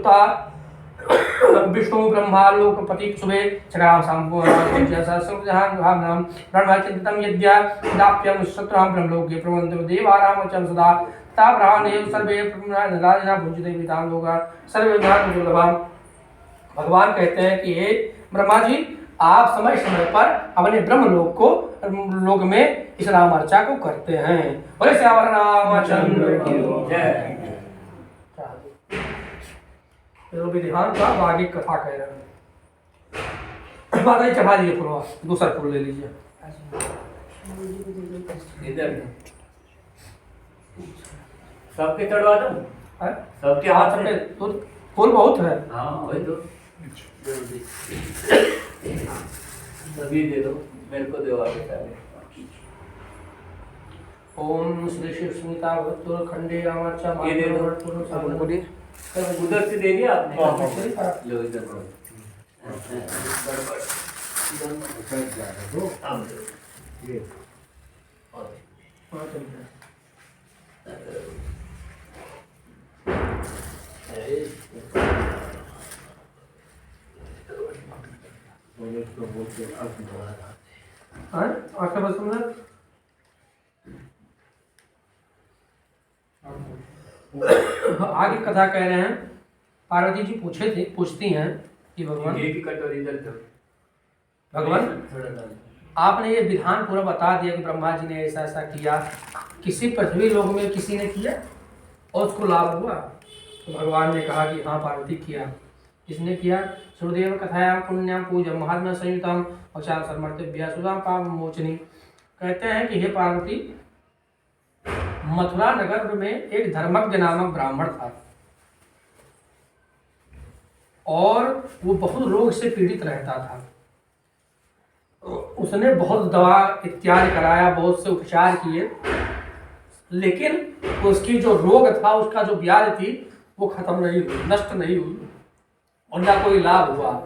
विष्णु ब्रह्मा लोकपति शुभे चक्राम संपूर्ण सहस्रजहान भावनाम ब्रह्मचिंतन यद्या दाप्यम शत्रुहां ब्रह्मलोके प्रवन्दे देवारामचं सदा ताब्रहानेव सर्वे नराजना भुजते विधान होगा सर्वे ज्ञान दुर्लभम। भगवान कहते हैं कि हे ब्रह्मा जी, आप समय समय पर अपने ब्रह्मलोक में इस रामार्चा को करते हैं। बोले श्यावर रामचंद्र की जय। विधान का आगे कथा कह रहे हैं। माता जी चढ़ा दीजिए फूल, दूसरा फूल ले लीजिए इधर सबके चढ़वा दो, सबके हाथ में तो फूल बहुत है। हाँ वही तो सभी दे दो, मेरे को दो आगे सारे। ओम श्री शिव स्मिता भक्तुर खंडे रामार्चा ये दे दो, उधर से दे दिया आपने, लो इधर आगे कथा कह रहे हैं। पार्वती जी पूछती हैं कि भगवान आपने ये विधान पूरा बता दिया कि ब्रह्मा जी ने ऐसा ऐसा किया, किसी पृथ्वी लोक में किसी ने किया और उसको लाभ हुआ? तो भगवान ने कहा कि हाँ पार्वती किया। किसने किया? सुरदेव कथायाम पुण्याम पूजम महात्मा संयुतम औचार समर्थिभ्या सुधाम पाप मोचनी। कहते हैं कि हे पार्वती, मथुरा नगर में एक धर्मज्ञ नामक ब्राह्मण था और वो बहुत रोग से पीड़ित रहता था। उसने बहुत दवा इत्यादि कराया, बहुत से उपचार किए, लेकिन उसकी जो रोग था, उसका जो व्याधि थी वो खत्म नहीं हुई, नष्ट नहीं हुई और ना कोई लाभ हुआ।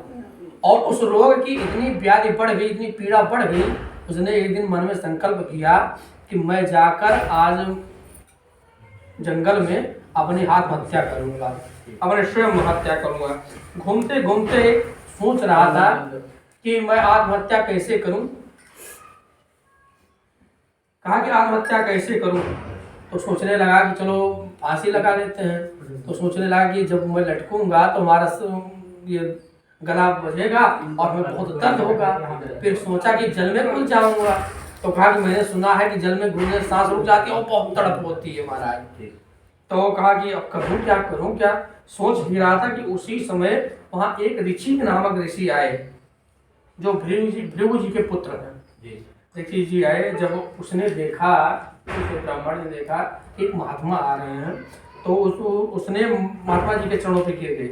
और उस रोग की इतनी व्याधि बढ़ गई, इतनी पीड़ा बढ़ गई, उसने एक दिन मन में संकल्प किया कि मैं जाकर आज जंगल में अपनी आत्महत्या करूंगा, अपने स्वयं हत्या करूंगा। घूमते घूमते सोच रहा था कि मैं आत्महत्या कैसे करूं। कहा कि आत्महत्या कैसे करूं, तो सोचने लगा कि चलो फांसी लगा लेते हैं। तो सोचने लगा कि जब मैं लटकूंगा तो हमारा ये गला बजेगा और हमें बहुत दर्द होगा। फिर सोचा कि जल में घुस जाऊंगा। तो कहा कि मैंने सुना है कि जल में घुसने सांस रुक जाती है और बहुत तड़प होती है महाराज। तो कहा कि अब करूं क्या। सोच भी रहा था कि उसी समय वहाँ एक ऋषि नामक ऋषि आए जो भृगु जी के पुत्र हैं। ऋषि जी आए, जब उसने देखा, उस ब्राह्मण ने देखा एक महात्मा आ रहे हैं तो उसने महात्मा जी के चरणों पे गिर गए।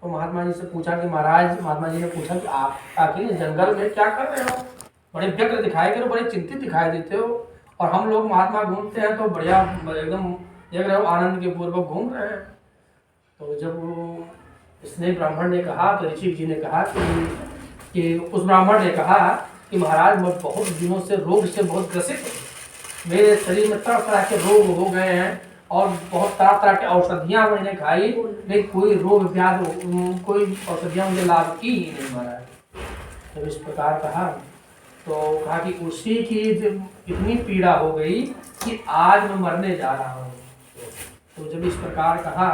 तो महात्मा जी से पूछा कि महाराज, महात्मा जी ने पूछा कि आप आखिर जंगल में क्या कर रहे हो, बड़े व्यग्र दिखाई दे रहे हो, बड़े चिंतित दिखाई देते हो, और हम लोग महात्मा घूमते हैं तो बढ़िया एकदम देख रहे हो आनंद के पूर्वक घूम रहे हैं। तो जब इसने ब्राह्मण ने कहा तो ऋषि जी ने कहा कि उस ब्राह्मण ने कहा कि महाराज मैं बहुत दिनों से रोग से बहुत ग्रसित हूँ, मेरे शरीर में तरह तरह के रोग हो गए हैं और बहुत तरह तरह की औषधियाँ मैंने खाई, लेकिन कोई रोग व्याधि कोई औषधियाँ मुझे लाभ की ही नहीं महाराज। जब इस प्रकार कहा तो कहा कि उसी की इतनी पीड़ा हो गई कि आज मैं मरने जा रहा हूँ। तो जब इस प्रकार कहा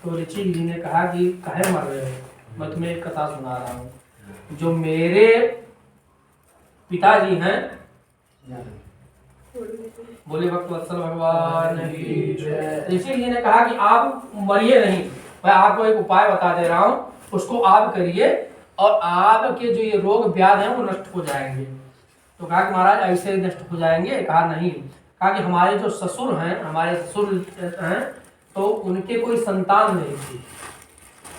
तो ऋषि जी ने कहा कि काहे मर रहे हो, मैं तुम्हें एक कथा सुना रहा हूँ। जो मेरे पिताजी हैं, बोले भक्तवत्सल भगवान की जय। ऋषि जी ने कहा कि आप मरिए नहीं, मैं आपको एक उपाय बता दे रहा हूँ, उसको आप करिए और आपके जो ये रोग व्याध हैं वो नष्ट हो जाएंगे। तो कहा कि महाराज ऐसे नष्ट हो जाएंगे? कहा नहीं। कहा कि हमारे जो ससुर हैं, हमारे ससुर हैं तो उनके कोई संतान नहीं थी,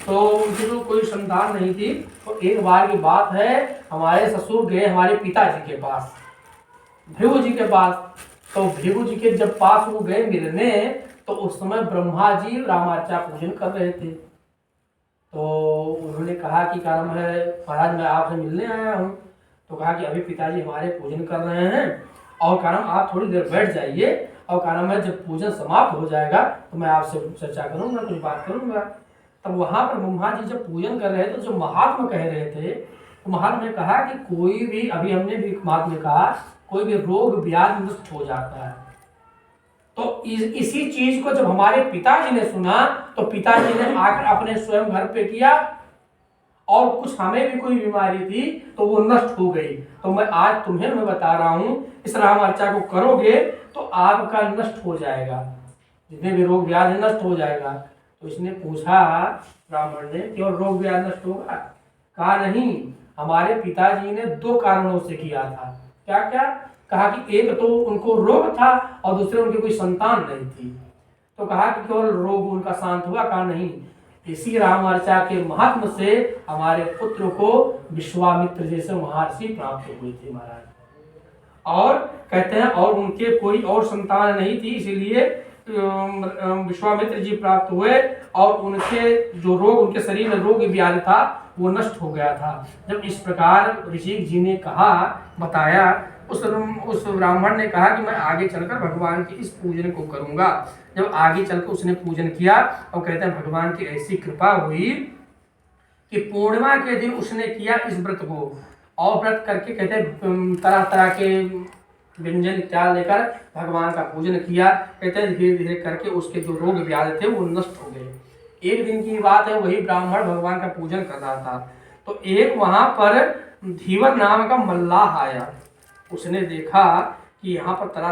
तो उनकी जो कोई संतान नहीं थी तो एक बार की बात है, हमारे ससुर गए हमारे पिताजी के पास, भृगु जी के पास। तो भृगु जी के जब पास वो गए मिलने तो उस समय ब्रह्मा जी रामार्चा पूजन कर रहे थे। तो उन्होंने कहा कि कारण है महाराज मैं आपसे मिलने आया हूँ। तो कहा कि अभी पिताजी हमारे पूजन कर रहे हैं और कारण आप थोड़ी देर बैठ जाइए, और कारण है जब पूजन समाप्त हो जाएगा तो मैं आपसे चर्चा करूँगा, कुछ बात करूँगा। तब वहाँ पर ब्रह्मा जी जब पूजन कर रहे थे तो जो महात्मा कह रहे थे, तो महात्मा ने कहा कि कोई भी, अभी हमने भी महात्मा ने कहा, कोई भी रोग व्याधि नष्ट हो जाता है। तो इसी चीज को जब हमारे पिताजी ने सुना तो पिताजी ने आकर अपने स्वयं घर पे किया, और कुछ हमें भी कोई बीमारी थी तो वो नष्ट हो गई। तो मैं आज तुम्हें मैं बता रहा हूँ, इस राम अर्चा को करोगे तो आपका नष्ट हो जाएगा, जितने भी रोग व्याधि नष्ट हो जाएगा। तो इसने पूछा ब्राह्मण ने कि और रोग व्याधि नष्ट होगा? कहा नहीं, हमारे पिताजी ने 2 कारणों से किया था। क्या क्या? कहा कि एक तो उनको रोग था और दूसरे उनकी कोई संतान नहीं थी। तो कहा कि केवल रोग उनका शांत हुआ? कहा नहीं, इसी राम अर्चा के महात्म से हमारे पुत्र को विश्वामित्र जैसे महर्षि प्राप्त हुए थे महाराज। और कहते हैं और उनके कोई और संतान नहीं थी, इसीलिए विश्वामित्र जी प्राप्त हुए और उनके जो रोग, उनके शरीर में रोग व्याधि था वो नष्ट हो गया था। जब इस प्रकार ऋषि जी ने कहा, बताया, उस ब्राह्मण ने कहा कि मैं आगे चलकर भगवान के इस पूजन को करूंगा। जब आगे चलकर उसने पूजन किया और कहते हैं भगवान की ऐसी कृपा हुई कि पूर्णिमा के दिन उसने किया इस व्रत को, और व्रत करके कहते हैं तरह तरह के व्यंजन इत्यादि लेकर भगवान का पूजन किया। कहते हैं धीरे धीरे करके उसके जो रोग व्याधि थे वो नष्ट हो गए। एक दिन की बात है, वही ब्राह्मण भगवान का पूजन कर रहा था तो एक वहां पर धीवर नाम का मल्लाह आया। उसने देखा कि यहाँ पर तरह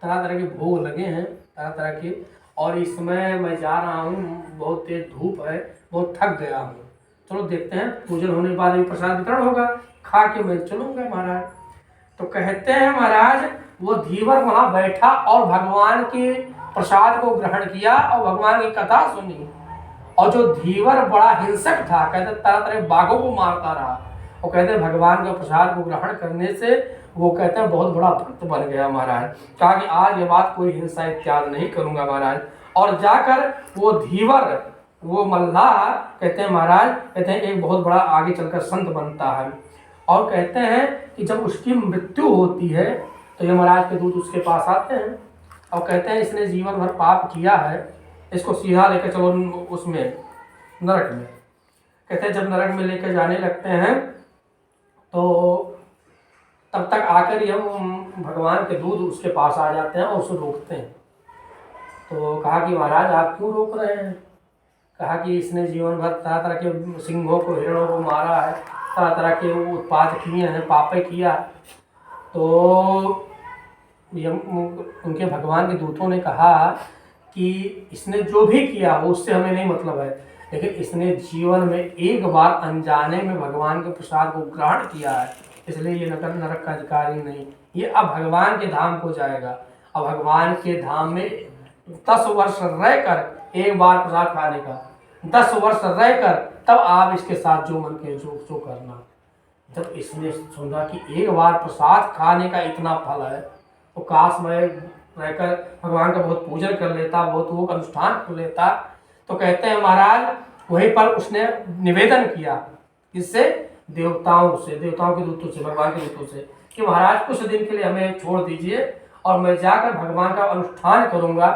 तरह के भोग लगे हैं, तरह तरह के, और इस समय मैं जा रहा हूँ, बहुत तेज धूप है, बहुत थक गया हूँ, चलो देखते हैं पूजन होने के बाद प्रसाद वितरण होगा, खा के मैं चलूँगा महाराज। तो कहते हैं महाराज वो धीवर वहाँ बैठा और भगवान के प्रसाद को ग्रहण किया और भगवान की कथा सुनी। और जो धीवर बड़ा हिंसक था, कहते तरह तरह बाघों को मारता रहा, और कहते हैं भगवान के प्रसाद को ग्रहण करने से वो कहते हैं बहुत बड़ा भक्त बन गया महाराज। कहा कि आज ये बात कोई हिंसा इत्यादि नहीं करूँगा महाराज। और जाकर वो धीवर, वो मल्लाह कहते हैं महाराज, कहते हैं एक बहुत बड़ा आगे चलकर संत बनता है। और कहते हैं कि जब उसकी मृत्यु होती है तो यमराज के दूत उसके पास आते हैं और कहते हैं इसने जीवन भर पाप किया है, इसको सीधा लेकर चलो उसमें नरक में। कहते हैं जब नरक में लेकर जाने लगते हैं तो तब तक आकर यम भगवान के दूत उसके पास आ जाते हैं और उसे रोकते हैं। तो कहा कि महाराज आप क्यों रोक रहे हैं? कहा कि इसने जीवन भर तरह तरह के सिंहों को, हिरणों को मारा है, तरह तरह के उत्पाद किए हैं, पापे किया। तो उनके भगवान के दूतों ने कहा कि इसने जो भी किया वो उससे हमें नहीं मतलब है, लेकिन इसने जीवन में एक बार अनजाने में भगवान के प्रसाद को ग्रहण किया है, इसलिए ये नरक का अधिकारी नहीं, ये अब भगवान के धाम को जाएगा। अब भगवान के धाम में 10 वर्ष रहकर एक बार प्रसाद खाने का, 10 वर्ष रहकर तब आप इसके साथ जो मन के जो करना। जब इसने सुना कि एक बार प्रसाद खाने का इतना फल है, तो काश मैं रहकर भगवान का बहुत पूजन कर लेता, बहुत वो अनुष्ठान कर लेता। तो कहते हैं महाराज वहीं पर उसने निवेदन किया, इससे देवताओं के दूतों से, भगवान के दूतों से, कि महाराज कुछ दिन के लिए हमें छोड़ दीजिए और मैं जाकर भगवान का अनुष्ठान करूंगा।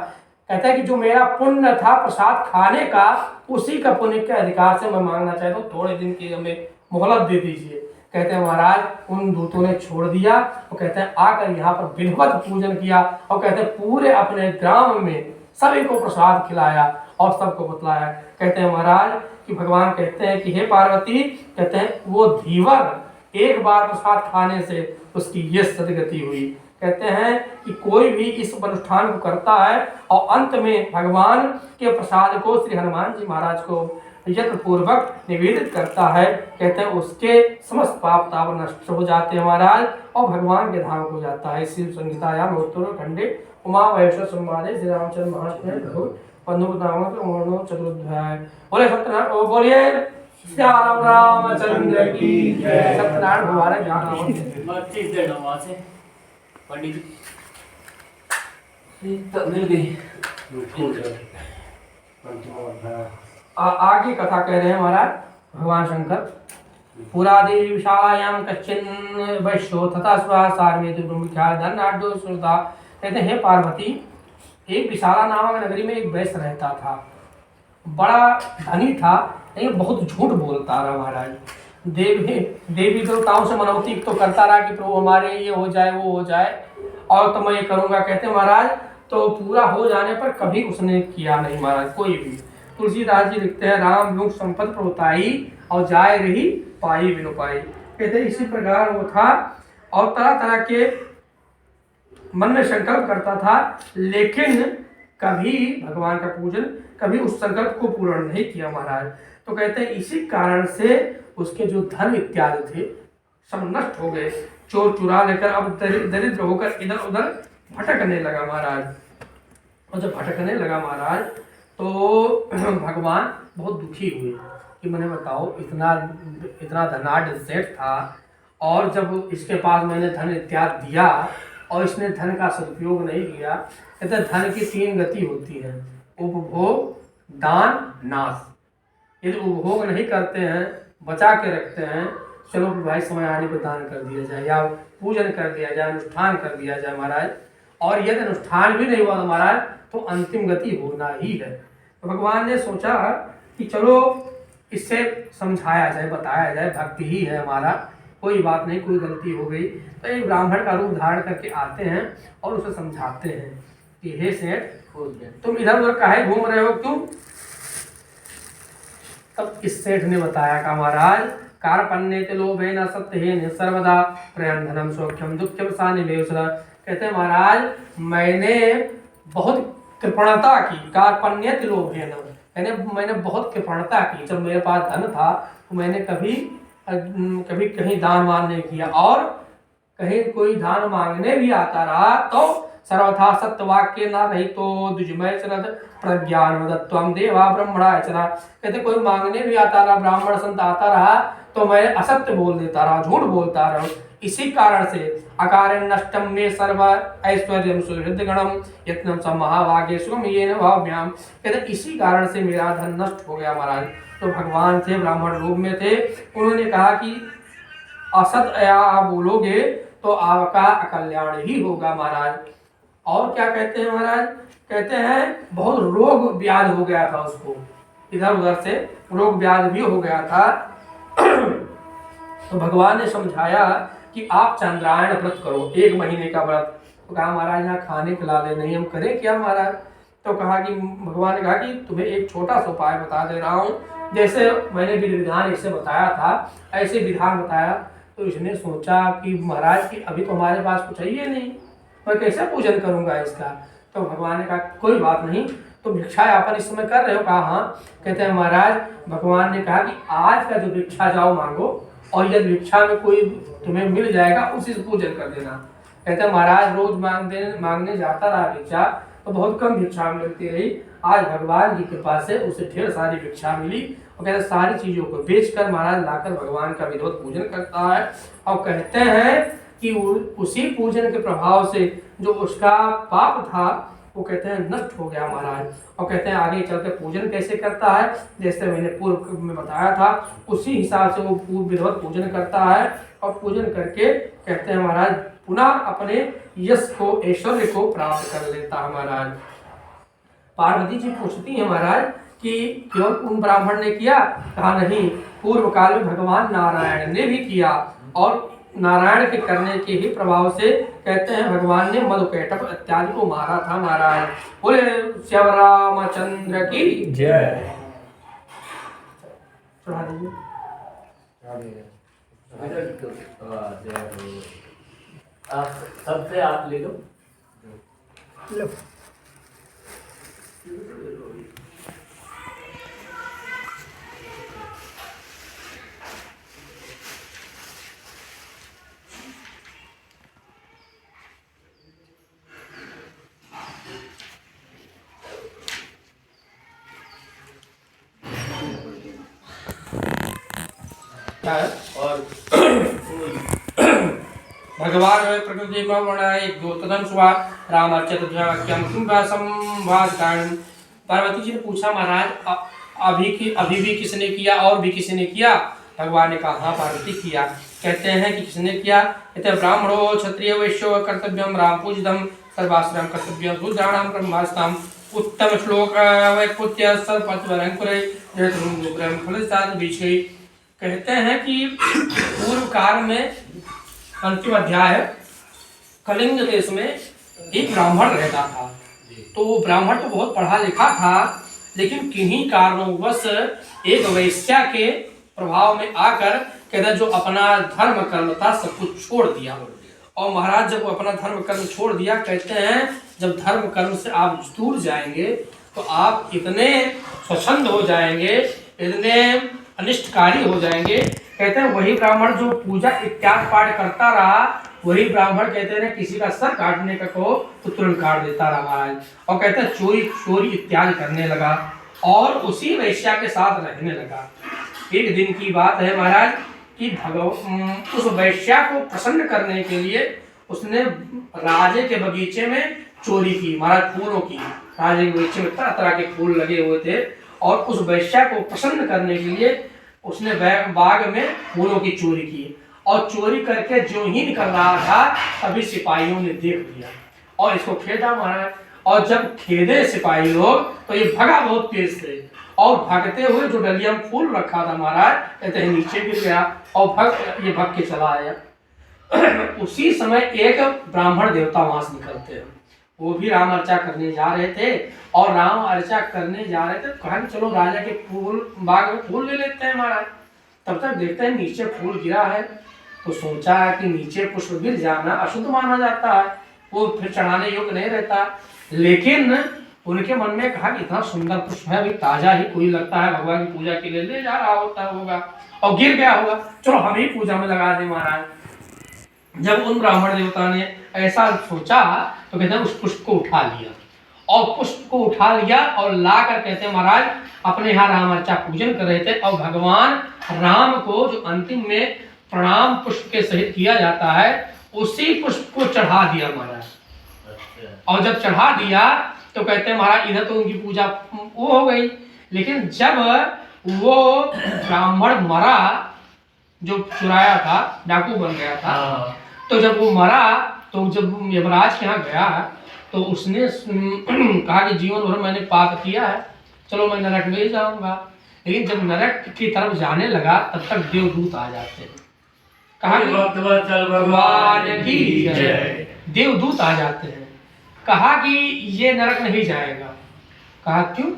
कहते हैं कि जो मेरा पुण्य था प्रसाद खाने का, उसी का पुण्य के अधिकार से मैं मांगना चाहता हूँ, थोड़े दिन की हमें मोहलत दे दीजिए। कहते हैं महाराज उन दूतों ने छोड़ दिया और कहते हैं आकर यहाँ पर विधिवत पूजन किया और कहते हैं पूरे अपने ग्राम में सभी को प्रसाद खिलाया और सबको बतलाया। कहते हैं महाराज कि भगवान कहते हैं कि हे पार्वती, कहते हैं वो धीवर एक बार प्रसाद खाने से उसकी ये सदगति हुई। कहते हैं कि कोई भी इस अनुष्ठान को करता है और अंत में भगवान के प्रसाद को श्री हनुमान जी महाराज को यत्न पूर्वक निवेदित करता है, कहते हैं उसके समस्त पाप ताप नष्ट हो जाते हैं महाराज और भगवान के धाम को जाता है। शिव संहितायाम उत्तरखंडे उमा महेश्वर संवादे श्री रामचंद्र महात्म्य पंद्रह चतुर्ध्याय। बोले सत्यनारायण, बोलिए श्याम रामचंद्र की जय। सत्यनारायण भगवान ज्ञान से पंडित जी तब मिल गई। आगे कथा कह रहे हैं महाराज भगवान शंकर। पुरा देवी विशालायाम कच्चिन वैश्यो तथा स्वासार में धनाढ्यो सुरता। कहते हैं हे पार्वती, एक विशाला नामक नगरी में एक वैश्य रहता था, बड़ा धनी था लेकिन बहुत झूठ बोलता रहा महाराज। देवी देवताओं से मनौती तो करता रहा कि प्रभु हमारे ये हो जाए वो हो जाए और तो मैं ये करूँगा। कहते महाराज तो पूरा हो जाने पर कभी उसने किया नहीं महाराज कोई भी। तुलसीदास जी लिखते हैं राम युग संपद प्रभुताई और जाए रही पाई बिनु पाई। कहते इसी प्रकार वो था और तरह तरह के मन में संकल्प करता था, लेकिन कभी भगवान का पूजन, कभी उस संकल्प को पूर्ण नहीं किया महाराज। तो कहते हैं इसी कारण से उसके जो धन इत्यादि थे सब नष्ट हो गए, चोर चुरा लेकर अब दरिद्र होकर इधर उधर भटकने लगा महाराज। और जब भटकने लगा महाराज तो भगवान बहुत दुखी हुए कि मैंने बताओ इतना धनाढ्य सेठ था और जब इसके पास मैंने धन इत्यादि दिया और इसने धन का सदुपयोग नहीं किया। कहते धन की 3 गति होती है, उपभोग, दान, नाश। यदि उपभोग नहीं करते हैं, बचा के रखते हैं, चलो भाई समय आने पर दान कर दिया जाए या पूजन कर दिया जाए, अनुष्ठान कर दिया जाए महाराज, और यदि अनुष्ठान भी नहीं हुआ महाराज तो अंतिम गति होना ही है। तो भगवान ने सोचा कि चलो इससे समझाया जाए, बताया जाए, भक्ति ही है हमारा, कोई बात नहीं, कोई गलती हो गई। तो एक ब्राह्मण का रूप धारण करके आते हैं और उसे समझाते हैं कि हे सेठ तुम इधर उधर काहे घूम रहे हो, क्यों? तब इस सेठ ने बताया कि महाराज कार्पण्येति लोभेन सत्यहेन सर्वदा प्रयंधनम सौख्यम दुःखम सानिवेशः। कहते हैं महाराज मैंने बहुत कृपणता की, कार्पण्येति लोभेन, मैंने बहुत कृपणता की। जब मेरे पास धन था तो मैंने कभी कहीं दान वान नहीं किया, और कहीं कोई दान मांगने भी आता रहा तो सर्वथा सत्यवाक्य न रही तो द्विजमय चरद प्रज्ञान दत्वम देवा ब्रह्मणा चरा। कहते कोई मांगने भी आता रहा, ब्राह्मण संत आता रहा तो मैं असत्य बोल देता रहा, झूठ बोलता रहा। इसी कारण से अकारण नष्टम में सर्व ऐश्वर्यम सुहृद गणम यत्नम स महाभाग्य शुभम येन भाव्याम। कहते इसी कारण से मेरा धन नष्ट हो गया महाराज। तो भगवान थे, ब्राह्मण रूप में थे, उन्होंने कहा कि असत आप बोलोगे तो आपका अकल्याण ही होगा महाराज। और क्या कहते हैं महाराज, कहते हैं बहुत रोग व्याध हो गया था उसको, इधर उधर से रोग व्याध भी हो गया था। तो भगवान ने समझाया कि आप चंद्रायण व्रत करो, 1 महीने का व्रत। तो कहा महाराज यहाँ खाने खिला ले, नहीं हम करें क्या महाराज? तो कहा कि भगवान ने कहा कि तुम्हें एक छोटा सा उपाय बता दे रहा हूँ, जैसे मैंने विधि विधान इसे बताया था ऐसे विधान बताया। तो इसने सोचा कि महाराज की अभी तो हमारे पास कुछ है ही नहीं, मैं कैसे पूजन करूंगा इसका? तो भगवान ने कहा कोई बात नहीं, तो भिक्षा यापन इस समय कर रहे हो? कहा हाँ। कहते हैं महाराज भगवान ने कहा कि आज का जो भिक्षा जाओ मांगो, और यदि भिक्षा में कोई तुम्हें मिल जाएगा उसी से पूजन कर देना। कहते हैं महाराज रोज मांगने जाता रहा भिक्षा, तो बहुत कम भिक्षा मिलती रही। आज भगवान की कृपा से उसे ढेर सारी भिक्षा मिली और कहते सारी चीजों को बेचकर महाराज लाकर भगवान का विधिवत पूजन करता है। और कहते हैं कि उसी पूजन के प्रभाव से जो उसका पाप था वो कहते हैं नष्ट हो गया महाराज। और कहते हैं आगे चलकर पूजन कैसे करता है, जैसे मैंने पूर्व में बताया था उसी हिसाब से वो पूर्व विधिवत पूजन करता है। और पूजन करके कहते हैं महाराज पुनः अपने यश को ऐश्वर्य को प्राप्त कर लेता है महाराज। पार्वती जी पूछती है महाराज कि केवल उन ब्राह्मण ने किया, कहा नहीं, पूर्व काल में भगवान नारायण ने भी किया और नारायण के करने के ही प्रभाव से कहते हैं भगवान ने मधुकैटभ इत्यादि को मारा था महाराज। बोले श्याम रामचंद्र की जय। चढ़ा दीजिए। आप सबसे आप ले लो। और भगवान प्रकृति एक द्योतनम स्वा रामर्चतम संवाद कारण। पार्वती जी ने पूछा महाराज अभी भी किसने किया और भी किसी ने किया? भगवान ने कहा हाँ पार्वती किया। कहते हैं कि किसने किया? कहते हैं ब्राह्मणो क्षत्रिय वैश्यो कर्तव्यम राम पूजितम सर्वाश्रम कर्तव्यम शूद्राणाम ब्रह्मास्त्रम उत्तम श्लोक वैकुत्य सर्वपत्वरंकुरे बीच। कहते हैं कि पूर्व काल में अंतिम अध्याय कलिंग देश में एक ब्राह्मण रहता था। तो वो ब्राह्मण तो बहुत पढ़ा लिखा था, लेकिन किन्हीं कारणोंवश एक वैश्या के प्रभाव में आकर कहते जो अपना धर्म कर्म था सब कुछ छोड़ दिया। और महाराज जब वो अपना धर्म कर्म छोड़ दिया, कहते हैं जब धर्म कर्म से आप दूर जाएंगे तो आप इतने स्वच्छंद हो जाएंगे, इतने अनिष्टकारी हो जाएंगे। कहते हैं वही ब्राह्मण जो पूजा इत्यादि पाठ करता रहा, वही ब्राह्मण कहते हैं किसी का सर काटने का कहो तो तुरंत काट देता रहा महाराज। और कहते हैं चोरी इत्यादि करने लगा और उसी वैश्या के साथ रहने लगा। एक दिन की बात है महाराज कि उस वैश्या को प्रसन्न करने के लिए उसने राजे के बगीचे में चोरी की महाराज, फूलों की। राजे के बगीचे में तरह तरह के फूल लगे हुए थे और उस वैश्या को प्रसन्न करने के लिए उसने बाग में फूलों की चोरी की। और चोरी करके जो ही निकल रहा था तभी सिपाहियों ने देख लिया और इसको खेदा महाराज। और जब खेदे सिपाही लोग तो ये भगा बहुत तेज से, और भागते हुए जो डलिया में फूल रखा था महाराज कहते हैं नीचे गिर गया और भग के चला आया। उसी समय एक ब्राह्मण देवता वहां से निकलते हैं, वो भी राम अर्चा करने जा रहे थे। और राम अर्चा करने जा रहे थे, कहा कि चलो राजा के फूल बाग में फूल ले लेते हैं महाराज। तब तक देखते हैं नीचे फूल गिरा है, तो सोचा कि नीचे पुष्प गिर जाना अशुद्ध माना जाता है, वो फिर चढ़ाने योग्य नहीं रहता। लेकिन उनके मन में कहा कि इतना सुंदर पुष्प है, भाई ताजा ही कोई लगता है, भगवान की पूजा के लिए ले जा रहा होगा और गिर गया होगा, चलो हम ही पूजा में लगा दें महाराज। जब उन ब्राह्मण देवता ने ऐसा सोचा तो कहते हैं उस पुष्प को उठा लिया और पुष्प को उठा लिया और ला कर कहते हैं महाराज अपने यहाँ राम अर्चा पूजन कर रहे थे। और भगवान राम को जो अंतिम में प्रणाम पुष्प के सहित किया जाता है उसी पुष्प को चढ़ा दिया महाराज। और जब चढ़ा दिया तो कहते हैं महाराज इधर तो उनकी पूजा वो हो गई। लेकिन जब वो ब्राह्मण मरा, जो चुराया था, डाकू बन गया था, तो जब वो मरा तो जब यमराज के यहाँ गया तो उसने कहा कि जीवन भर मैंने पाप किया है, चलो मैं नरक में ही जाऊंगा। लेकिन जब नरक की तरफ जाने लगा तब तक देवदूत आ जाते हैं। कहा भगवान की जय। देवदूत आ जाते हैं। कहा कि ये नरक नहीं जाएगा। कहा क्यों?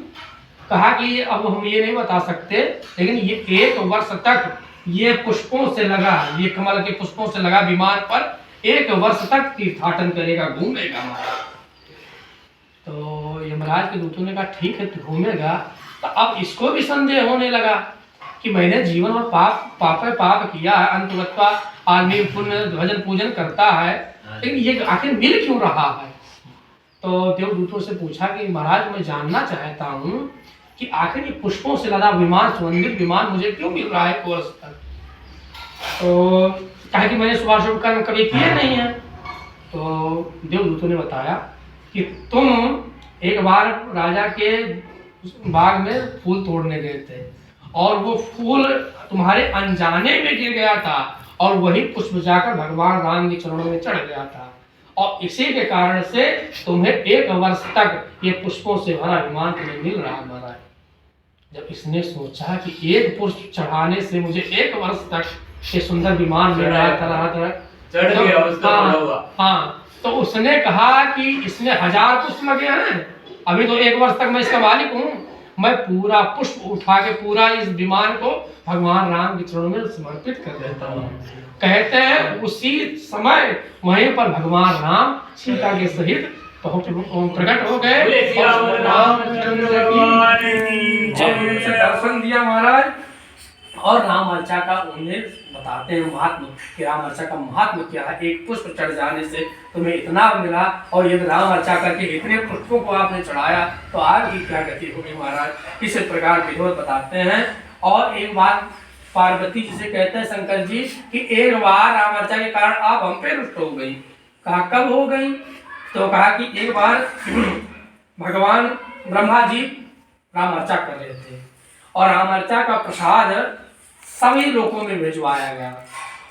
कहा कि अब हम ये नहीं बता सकते, लेकिन ये 1 वर्ष तक ये पुष्पों से लगा, ये कमल के पुष्पों से लगा विमान पर 1 वर्ष तक तीर्थाटन करेगा, घूमेगा महाराज। तो यमराज के दूतों ने कहा ठीक है तू घूमेगा। तो अब इसको भी संदेह होने लगा कि मैंने जीवन में पाप किया है, अंतवत्वा आदमी पुण्य भजन पूजन करता है, लेकिन ये आखिर मिल क्यों रहा है? तो देवदूतों से पूछा कि महाराज मैं जानना चाहता हूँ कि आखिर ये पुष्पों से लदा विमान, सुगंधित विमान मुझे क्यों मिल रहा है एक वर्ष तक। तो कहा कि मैंने शुभाशुभ कर्म कभी किए नहीं है। तो देवदूतों ने बताया कि तुम एक बार राजा के बाग में फूल तोड़ने गए थे और वो फूल तुम्हारे अनजाने में गिर गया था और वही पुष्प जाकर भगवान राम के चरणों में चढ़ गया था और इसी के कारण से तुम्हें एक वर्ष तक ये पुष्पों से भरा विमान तुम्हें मिल रहा महाराज। जब इसने सोचा कि एक पुष्प चढ़ाने से मुझे एक वर्ष तक ये सुंदर विमान मिल रहा था, चढ़ गया उसका बड़ा हुआ। हाँ, तो उसने कहा कि इसमें 1000 पुष्प लगे हैं, अभी तो एक वर्ष तक मैं इसका मालिक हूँ, मैं पूरा पुष्प उठा के पूरा इस विमान को भगवान राम के चरणों में समर्पित कर देता हूँ। कहते हैं उसी समय वहीं पर भगवान राम सीता के सहित प्रकट हो गए। दर्शन दिया महाराज और राम अर्चा का उन्हें बताते हैं महात्मा कि राम अर्चा का महात्मा क्या है। एक पुष्प चढ़ जाने से तुम्हें इतना मिला और यदि राम अर्चा करके इतने पुष्पों को आपने चढ़ाया तो आपकी क्या गति होगी महाराज। इस प्रकार विधिवत बताते हैं। और एक बार पार्वती जी से कहते हैं शंकर जी कि एक बार राम अर्चा के कारण आप हम पे रुष्ट हो गई। कहा कब हो गई? तो कहा कि एक बार भगवान ब्रह्मा जी राम अर्चा कर रहे थे और राम अर्चा का प्रसाद सभी लोगों में भिजवाया गया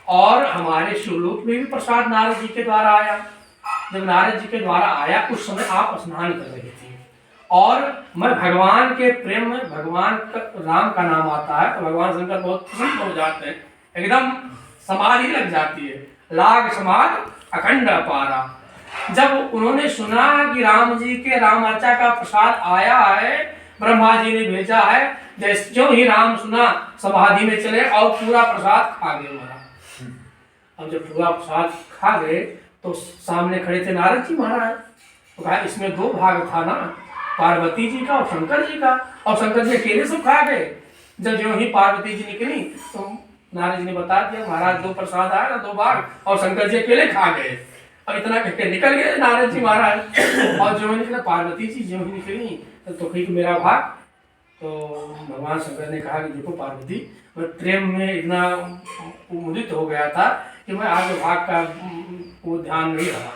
और हमारे शिवलोक में भी प्रसाद नारद जी के द्वारा आया। जब नारद जी के द्वारा आया उस समय आप स्नान कर रही थी और मैं भगवान के प्रेम में भगवान राम का नाम आता है तो भगवान शंकर बहुत प्रसन्न हो जाते हैं, एकदम समाधि लग जाती है, लाग समाध अखंड अपारा। जब उन्होंने सुना कि राम जी के राम अर्चा का प्रसाद आया है, ब्रह्मा जी ने भेजा है, जैसे जो ही राम सुना समाधि में चले और पूरा प्रसाद खा गए महाराज। अब जब पूरा प्रसाद खा गए तो सामने खड़े थे नारद जी महाराज। तो कहा इसमें 2 भाग था ना, पार्वती जी का और शंकर जी का, और शंकर जी अकेले सब खा गए। जब जो ही पार्वती जी निकली तो नारद जी ने बता दिया महाराज 2 प्रसाद आया ना 2 भाग और शंकर जी अकेले खा गए। और इतना कहते निकल गए नारद जी महाराज। और जो निकला पार्वती जी जो ही निकली तो कही कि मेरा भाग। तो भगवान शंकर ने कहा कि देखो पार्वती मैं प्रेम में इतना उन्मुदित हो गया था कि मैं आगे भाग का वो ध्यान नहीं रहा।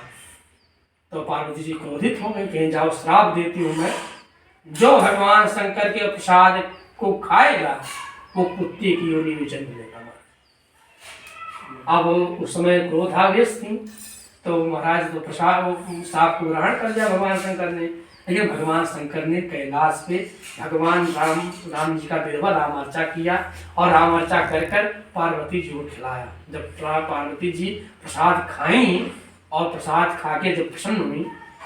तो पार्वती जी क्रोधित हो गई, कहीं जाओ श्राप देती हूँ मैं, जो भगवान शंकर के प्रसाद को खाएगा वो कुत्ते की योनि में जन्म लेगा। अब उस समय क्रोधावेश थी तो महाराज तो प्रसाद साप को ग्रहण कर दिया भगवान शंकर ने। लेकिन भगवान शंकर ने कैलाश पे भगवान राम जी का विधवा राम अर्चा किया और राम अर्चा कर कर पार्वती जी को खिलाया। जब पार्वती जी प्रसाद खाई और प्रसाद खा के जब प्रसन्न हुई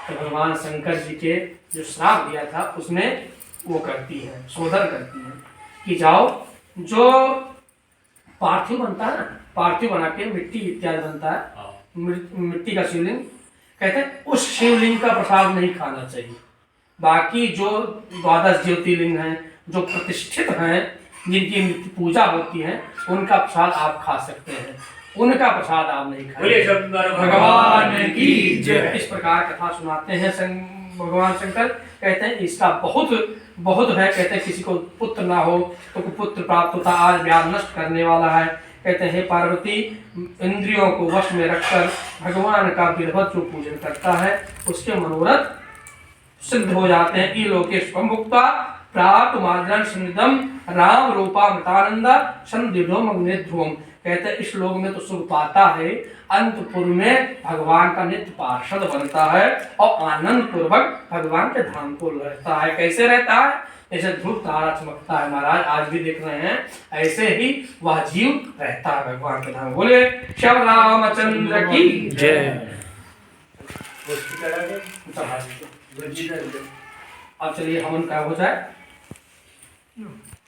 तो भगवान शंकर जी के जो श्राप दिया था उसमें वो करती है, शोधन करती है कि जाओ जो पार्थिव बनता है ना, पार्थिव बना के मिट्टी इत्यादि बनता है, मिट्टी का शिवलिंग, कहते हैं उस शिवलिंग का प्रसाद नहीं खाना चाहिए। बाकी जो 12 ज्योतिर्लिंग हैं जो प्रतिष्ठित हैं जिनकी नित्य पूजा होती है उनका प्रसाद आप खा सकते हैं, उनका प्रसाद आप नहीं खाएंगे। भगवान की जय। इस प्रकार कथा सुनाते हैं भगवान शंकर। कहते हैं इसका बहुत है, कहते हैं किसी को पुत्र ना हो तो पुत्र प्राप्त होता, आज व्याध नष्ट करने वाला है। कहते हैं पार्वती इंद्रियों को वश में रखकर भगवान का विधिवत जो पूजन करता है उसके मनोरथ सिद्ध हो जाते हैं। लोकेश मुक्ता प्राप्त माद्रन सन्निधम राम रूपा मृतानंदा संदिधोम अग्निध्रुवम। कहते हैं इस लोक में तो सुख पाता है, अंतपुर में भगवान का नित्य पार्षद बनता है और आनंद पूर्वक भगवान के धाम को रहता है। कैसे रहता है? जैसे ध्रुव तारा चमकता है महाराज, आज भी देख रहे हैं, ऐसे ही वह जीव रहता है भगवान के धाम। बोले श्याम रामचंद्र की जय। अब चलिए हवन का हो जाए।